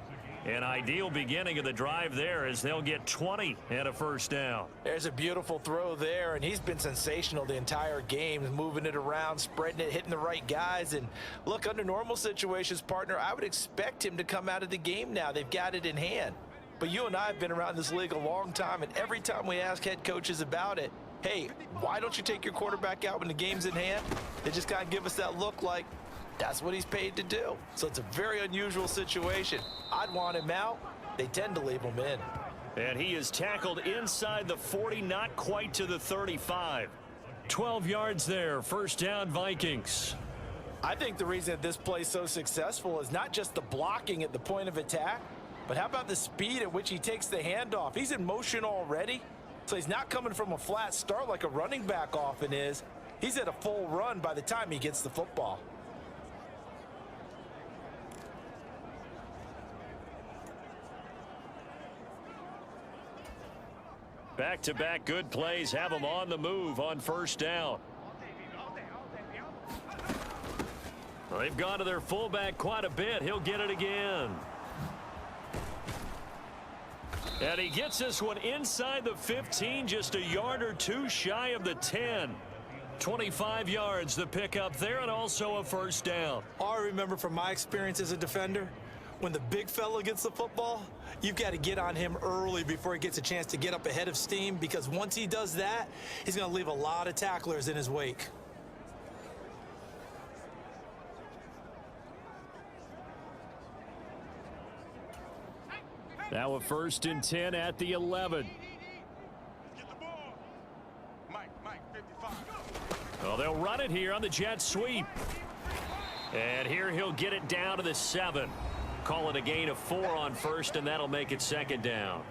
An ideal beginning of the drive there, as they'll get 20 and a 1st down. There's a beautiful throw there, and he's been sensational the entire game, moving it around, spreading it, hitting the right guys. And look, under normal situations, partner, I would expect him to come out of the game now. They've got it in hand. But you and I have been around this league a long time, and every time we ask head coaches about it, hey, why don't you take your quarterback out when the game's in hand? They just kind of give us that look like, that's what he's paid to do. So it's a very unusual situation. I'd want him out. They tend to leave him in. And he is tackled inside the 40, not quite to the 35. 12 yards there, 1st down Vikings. I think the reason that this play is so successful is not just the blocking at the point of attack, but how about the speed at which he takes the handoff? He's in motion already, so he's not coming from a flat start like a running back often is. He's at a full run by the time he gets the football. Back-to-back good plays have them on the move on first down. They've gone to their fullback quite a bit. He'll get it again. And he gets this one inside the 15, just a yard or two shy of the 10. 25 yards the pickup there, and also a first down. All I remember from my experience as a defender, when the big fella gets the football, you've got to get on him early before he gets a chance to get up ahead of steam, because once he does that, he's going to leave a lot of tacklers in his wake. Now a 1st and 10 at the 11. Well, they'll run it here on the jet sweep. And here he'll get it down to the 7. Call it a gain of 4 on first, and that'll make it 2nd down.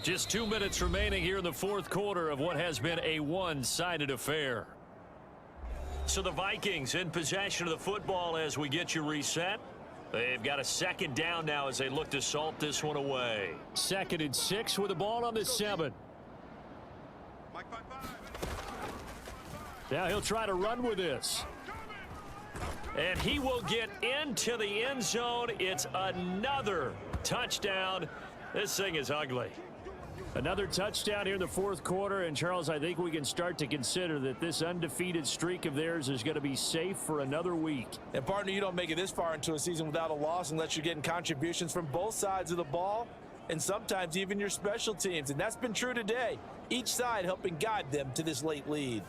Just 2 minutes remaining here in the 4th quarter of what has been a one-sided affair. So the Vikings in possession of the football as we get you reset. They've got a 2nd down now as they look to salt this one away. 2nd and 6 with the ball on the 7. Now he'll try to run with this. And he will get into the end zone. It's another touchdown. This thing is ugly. Another touchdown here in the 4th quarter. And, Charles, I think we can start to consider that this undefeated streak of theirs is going to be safe for another week. And, partner, you don't make it this far into a season without a loss unless you're getting contributions from both sides of the ball and sometimes even your special teams. And that's been true today. Each side helping guide them to this late lead.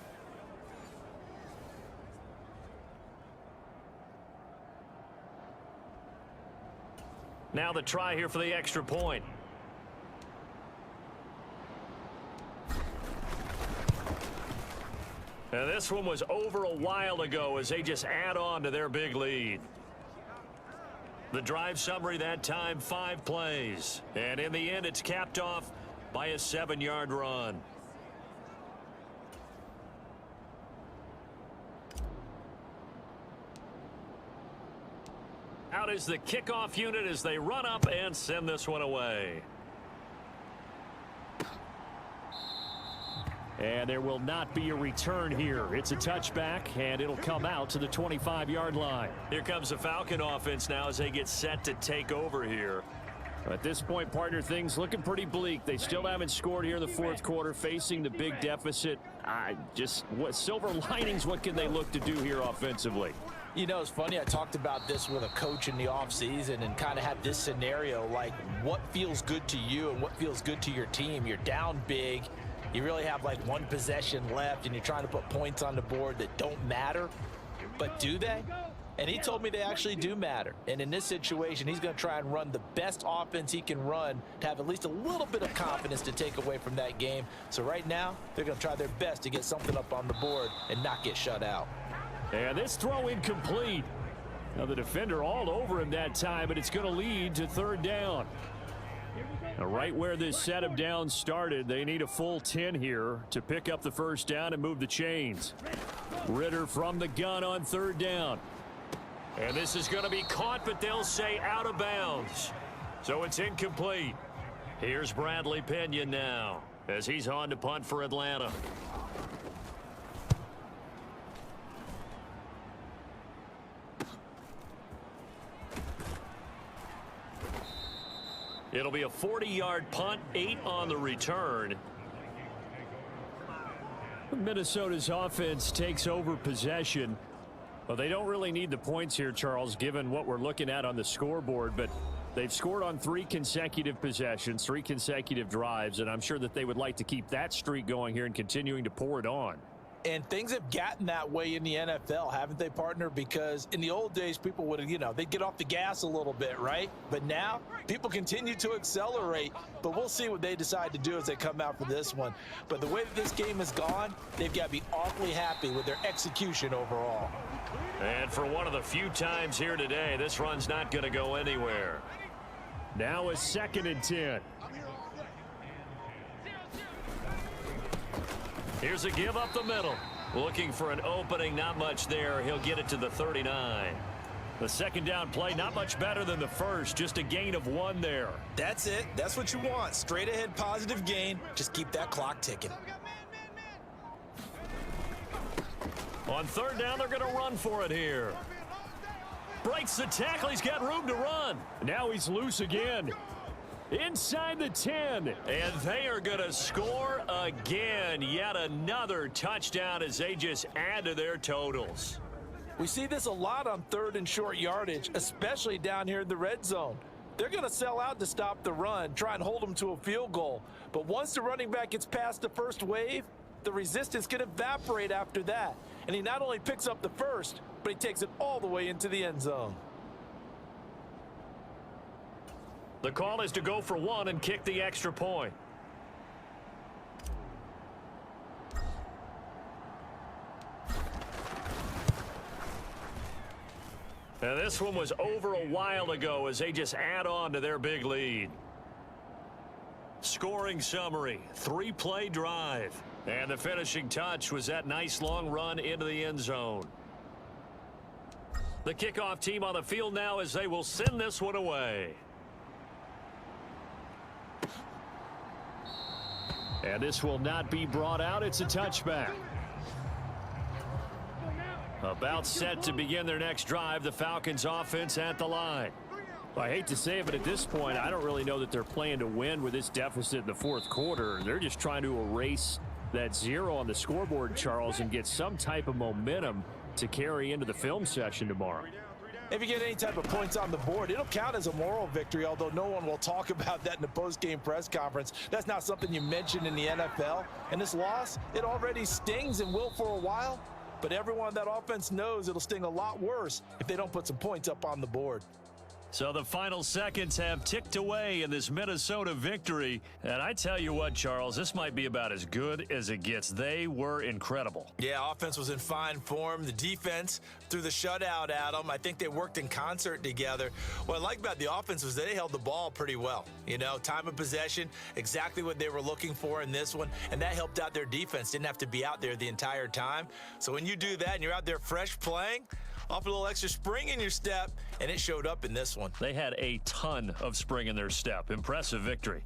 Now the try here for the extra point. And this one was over a while ago as they just add on to their big lead. The drive summary that time, 5 plays. And in the end, it's capped off by a 7-yard run. Out is the kickoff unit as they run up and send this one away. And there will not be a return here. It's a touchback, and it'll come out to the 25-yard line. Here comes the Falcon offense now as they get set to take over here. At this point, partner, things looking pretty bleak. They still haven't scored here in the 4th quarter, facing the big deficit. What silver linings, what can they look to do here offensively? You know, it's funny, I talked about this with a coach in the offseason and kind of had this scenario, like what feels good to you and what feels good to your team. You're down big. You really have like 1 possession left, and you're trying to put points on the board that don't matter. But do they? And he told me they actually do matter. And in this situation, he's going to try and run the best offense he can run to have at least a little bit of confidence to take away from that game. So right now, they're going to try their best to get something up on the board and not get shut out. And this throw incomplete. Now the defender all over him that time, but it's going to lead to 3rd down. Now right where this set of downs started, they need a full 10 here to pick up the 1st down and move the chains. Ritter from the gun on 3rd down. And this is going to be caught, but they'll say out of bounds. So it's incomplete. Here's Bradley Pinion now as he's on to punt for Atlanta. It'll be a 40-yard punt, 8 on the return. Minnesota's offense takes over possession. Well, they don't really need the points here, Charles, given what we're looking at on the scoreboard, but they've scored on 3 consecutive possessions, 3 consecutive drives, and I'm sure that they would like to keep that streak going here and continuing to pour it on. And things have gotten that way in the NFL, haven't they, partner? Because in the old days, people would, they'd get off the gas a little bit, right? But now, people continue to accelerate. But we'll see what they decide to do as they come out for this one. But the way that this game has gone, they've got to be awfully happy with their execution overall. And for one of the few times here today, this run's not going to go anywhere. Now a 2nd and 10. Here's a give up the middle. Looking for an opening, not much there. He'll get it to the 39. The second down play, not much better than the first, just a gain of 1 there. That's it. That's what you want. Straight ahead positive gain. Just keep that clock ticking. On third down, they're going to run for it here. Breaks the tackle. He's got room to run. Now he's loose again. Inside the 10. And they are going to score again. Yet another touchdown as they just add to their totals. We see this a lot on third and short yardage, especially down here in the red zone. They're going to sell out to stop the run, try and hold them to a field goal. But once the running back gets past the first wave, the resistance can evaporate after that. And he not only picks up the first, but he takes it all the way into the end zone. The call is to go for 1 and kick the extra point. And this one was over a while ago as they just add on to their big lead. Scoring summary, 3-play drive. And the finishing touch was that nice long run into the end zone. The kickoff team on the field now as they will send this one away. And this will not be brought out. It's a touchback. About set to begin their next drive, the Falcons offense at the line. I hate to say it, but at this point, I don't really know that they're playing to win with this deficit in the fourth quarter. They're just trying to erase that 0 on the scoreboard, Charles, and get some type of momentum to carry into the film session tomorrow. If you get any type of points on the board, it'll count as a moral victory, although no one will talk about that in the post-game press conference. That's not something you mention in the NFL. And this loss, it already stings and will for a while. But everyone on that offense knows it'll sting a lot worse if they don't put some points up on the board. So the final seconds have ticked away in this Minnesota victory. And I tell you what, Charles, this might be about as good as it gets. They were incredible. Yeah, offense was in fine form. The defense threw the shutout at them. I think they worked in concert together. What I like about the offense was they held the ball pretty well. You know, time of possession, exactly what they were looking for in this one. And that helped out their defense. Didn't have to be out there the entire time. So when you do that and you're out there fresh playing, off a little extra spring in your step, and it showed up in this one. They had a ton of spring in their step. Impressive victory.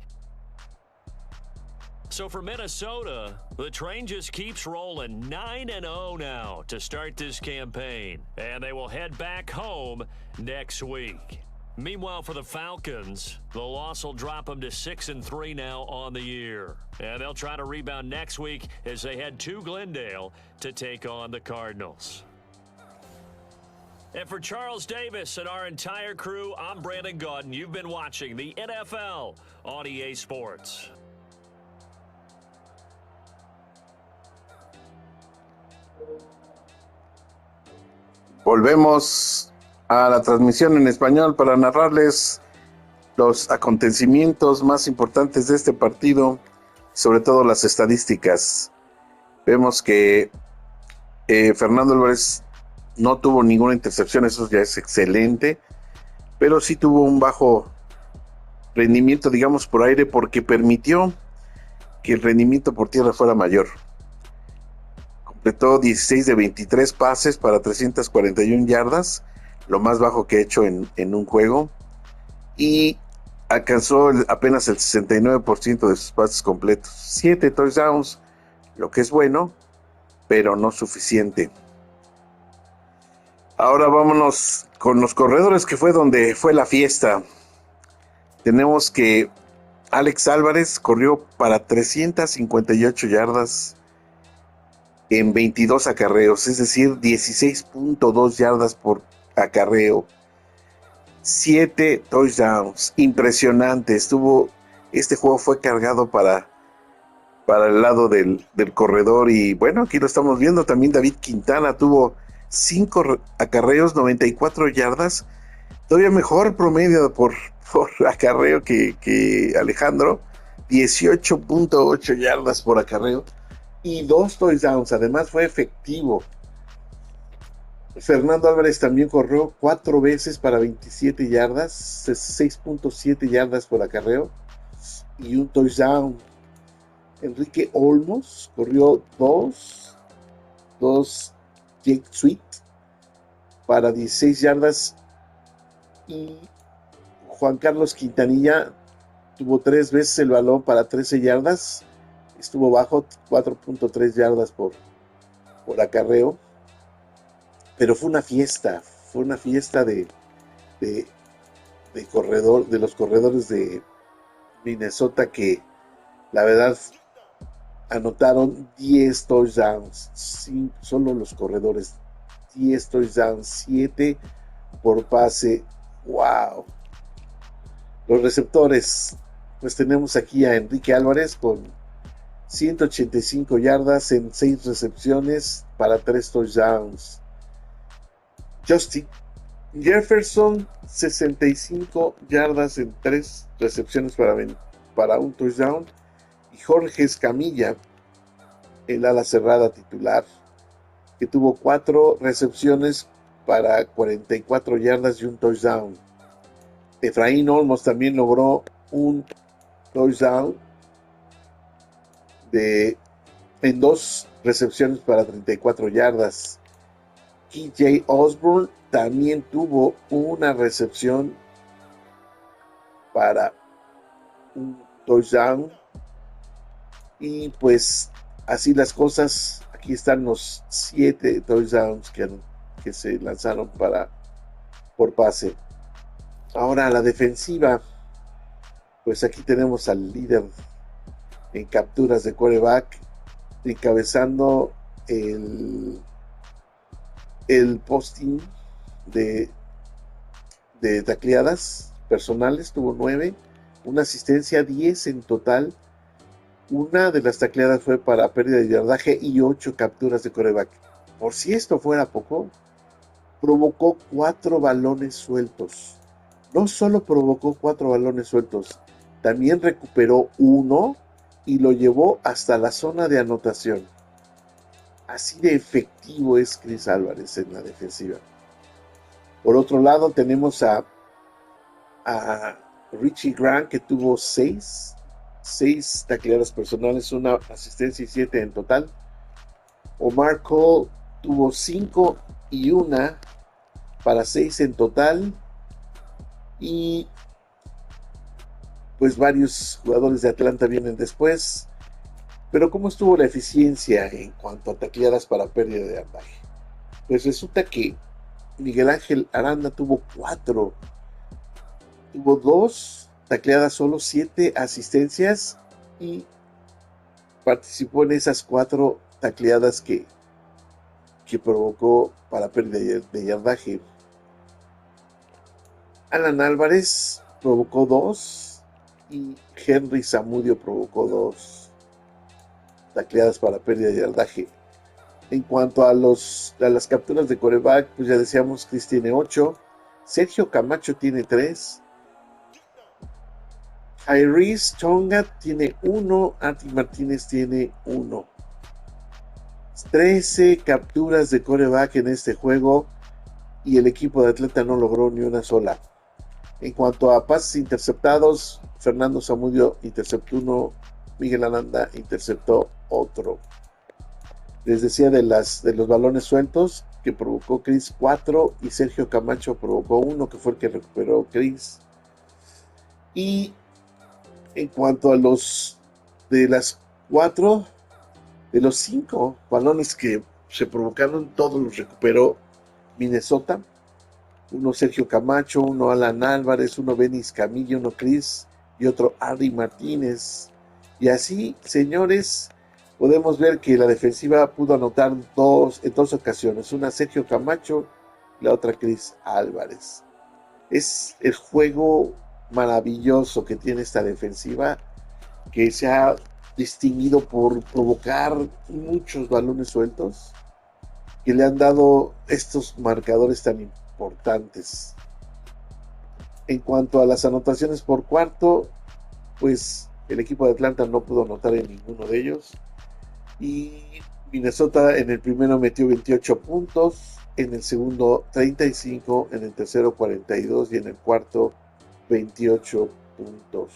So for Minnesota, the train just keeps rolling. 9-0 now to start this campaign. And they will head back home next week. Meanwhile, for the Falcons, the loss will drop them to 6-3 now on the year. And they'll try to rebound next week as they head to Glendale to take on the Cardinals. And for Charles Davis and our entire crew, I'm Brandon Gaudin. You've been watching the NFL on EA Sports. Volvemos a la transmisión en español para narrarles los acontecimientos más importantes de este partido, sobre todo las estadísticas. Vemos que Fernando Álvarez no tuvo ninguna intercepción, eso ya es excelente, pero sí tuvo un bajo rendimiento, digamos, por aire, porque permitió que el rendimiento por tierra fuera mayor. Completó 16 de 23 pases para 341 yardas, lo más bajo que ha hecho en un juego, y alcanzó apenas el 69% de sus pases completos. 7 touchdowns, lo que es bueno, pero no suficiente. Ahora vámonos con los corredores, que fue donde fue la fiesta. Tenemos que Alex Álvarez corrió para 358 yardas en 22 acarreos, es decir, 16.2 yardas por acarreo. 7 touchdowns, impresionante. Este juego fue cargado para el lado del corredor, y bueno, aquí lo estamos viendo. También David Quintana tuvo 5 acarreos, 94 yardas, todavía mejor promedio por acarreo que Alejandro, 18.8 yardas por acarreo y 2 touchdowns. Además fue efectivo. Fernando Álvarez también corrió 4 veces para 27 yardas, 6.7 yardas por acarreo y un touchdown. Enrique Olmos corrió 2 Jake Sweet para 16 yardas Y Juan Carlos Quintanilla tuvo 3 veces el balón para 13 yardas. Estuvo bajo 4.3 yardas por acarreo. Pero fue una fiesta de corredor, de los corredores de Minnesota, que la verdad anotaron 10 touchdowns, solo los corredores, 10 touchdowns, 7 por pase. ¡Wow! Los receptores, pues tenemos aquí a Enrique Álvarez con 185 yardas en 6 recepciones para 3 touchdowns. Justin Jefferson, 65 yardas en 3 recepciones para un touchdown. Y Jorge Escamilla, el ala cerrada titular, que tuvo 4 recepciones para 44 yardas y un touchdown. Efraín Olmos también logró un touchdown en 2 recepciones para 34 yardas. KJ Osborne también tuvo una recepción para un touchdown. Y pues así las cosas, aquí están los 7 touchdowns que se lanzaron por pase. Ahora la defensiva, pues aquí tenemos al líder en capturas de quarterback, encabezando el posting de tacleadas personales. Tuvo 9, una asistencia, 10 en total. Una de las tacleadas fue para pérdida de yardaje y 8 capturas de quarterback. Por si esto fuera poco, provocó 4 balones sueltos. No solo provocó 4 balones sueltos, también recuperó 1 y lo llevó hasta la zona de anotación. Así de efectivo es Chris Álvarez en la defensiva. Por otro lado, tenemos a Richie Grant, que tuvo 6 tacleadas personales, una asistencia y 7 en total. Omar Cole tuvo 5 y 1 para 6 en total. Y pues varios jugadores de Atlanta vienen después. Pero ¿cómo estuvo la eficiencia en cuanto a tacleadas para pérdida de yardaje? Pues resulta que Miguel Ángel Aranda tuvo 4. Tuvo 2 tacleadas solo, 7 asistencias y participó en esas 4 tacleadas que provocó para pérdida de yardaje. Alan Álvarez provocó 2 y Henry Zamudio provocó 2 tacleadas para pérdida de yardaje. En cuanto a las capturas de quarterback, pues ya decíamos, Chris tiene 8, Sergio Camacho tiene 3, Iris Tonga tiene 1, Ati Martínez tiene 1. 13 capturas de quarterback en este juego y el equipo de Atlanta no logró ni una sola. En cuanto a pases interceptados, Fernando Zamudio interceptó 1, Miguel Aranda interceptó otro. Les decía de los balones sueltos que provocó Chris, 4, y Sergio Camacho provocó 1, que fue el que recuperó Chris. Y en cuanto a de los 5 balones que se provocaron, todos los recuperó Minnesota. 1 Sergio Camacho, 1 Alan Álvarez, 1 Benis Camillo, 1 Chris y otro Adi Martínez. Y así, señores, podemos ver que la defensiva pudo anotar en 2 ocasiones, una Sergio Camacho y la otra Chris Álvarez. Es el juego maravilloso que tiene esta defensiva, que se ha distinguido por provocar muchos balones sueltos, que le han dado estos marcadores tan importantes. En cuanto a las anotaciones por cuarto, pues el equipo de Atlanta no pudo anotar en ninguno de ellos. Y Minnesota en el primero metió 28 puntos, en el segundo 35, en el tercero 42 y en el cuarto 28 puntos.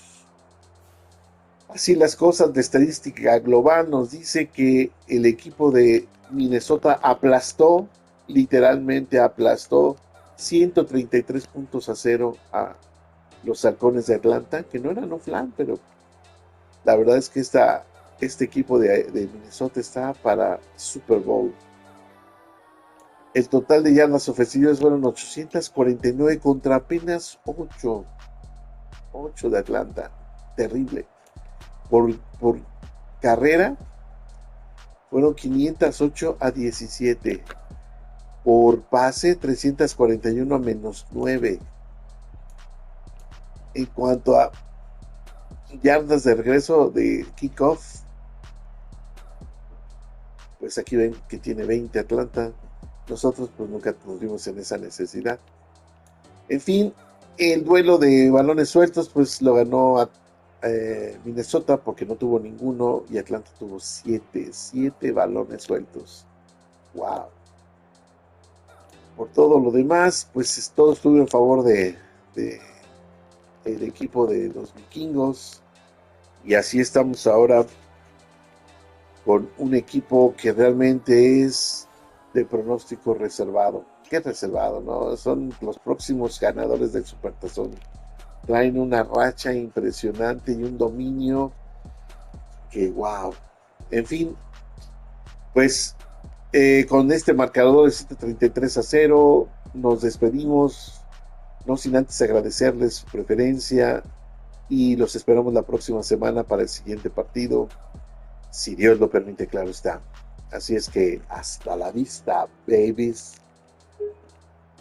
Así las cosas, de estadística global nos dice que el equipo de Minnesota literalmente aplastó 133-0 a los Halcones de Atlanta, que no eran un flan, pero la verdad es que este equipo de Minnesota está para Super Bowl. El total de yardas ofensivas fueron 849 contra apenas 8 de Atlanta. Terrible. Por carrera fueron 508 a 17. Por pase 341 a -9. En cuanto a yardas de regreso de kickoff, pues aquí ven que tiene 20 Atlanta. Nosotros pues nunca nos vimos en esa necesidad. En fin, el duelo de balones sueltos pues lo ganó a Minnesota porque no tuvo ninguno y Atlanta tuvo 7 balones sueltos. Wow. Por todo lo demás, pues todo estuvo en favor del equipo de los vikingos. Y así estamos ahora con un equipo que realmente es de pronóstico reservado. ¿Qué reservado, no? Son los próximos ganadores del Supertazón. Traen una racha impresionante y un dominio que wow. En fin, pues con este marcador de 133-0 nos despedimos, no sin antes agradecerles su preferencia y los esperamos la próxima semana para el siguiente partido, si Dios lo permite, claro está. Así es que hasta la vista, babies.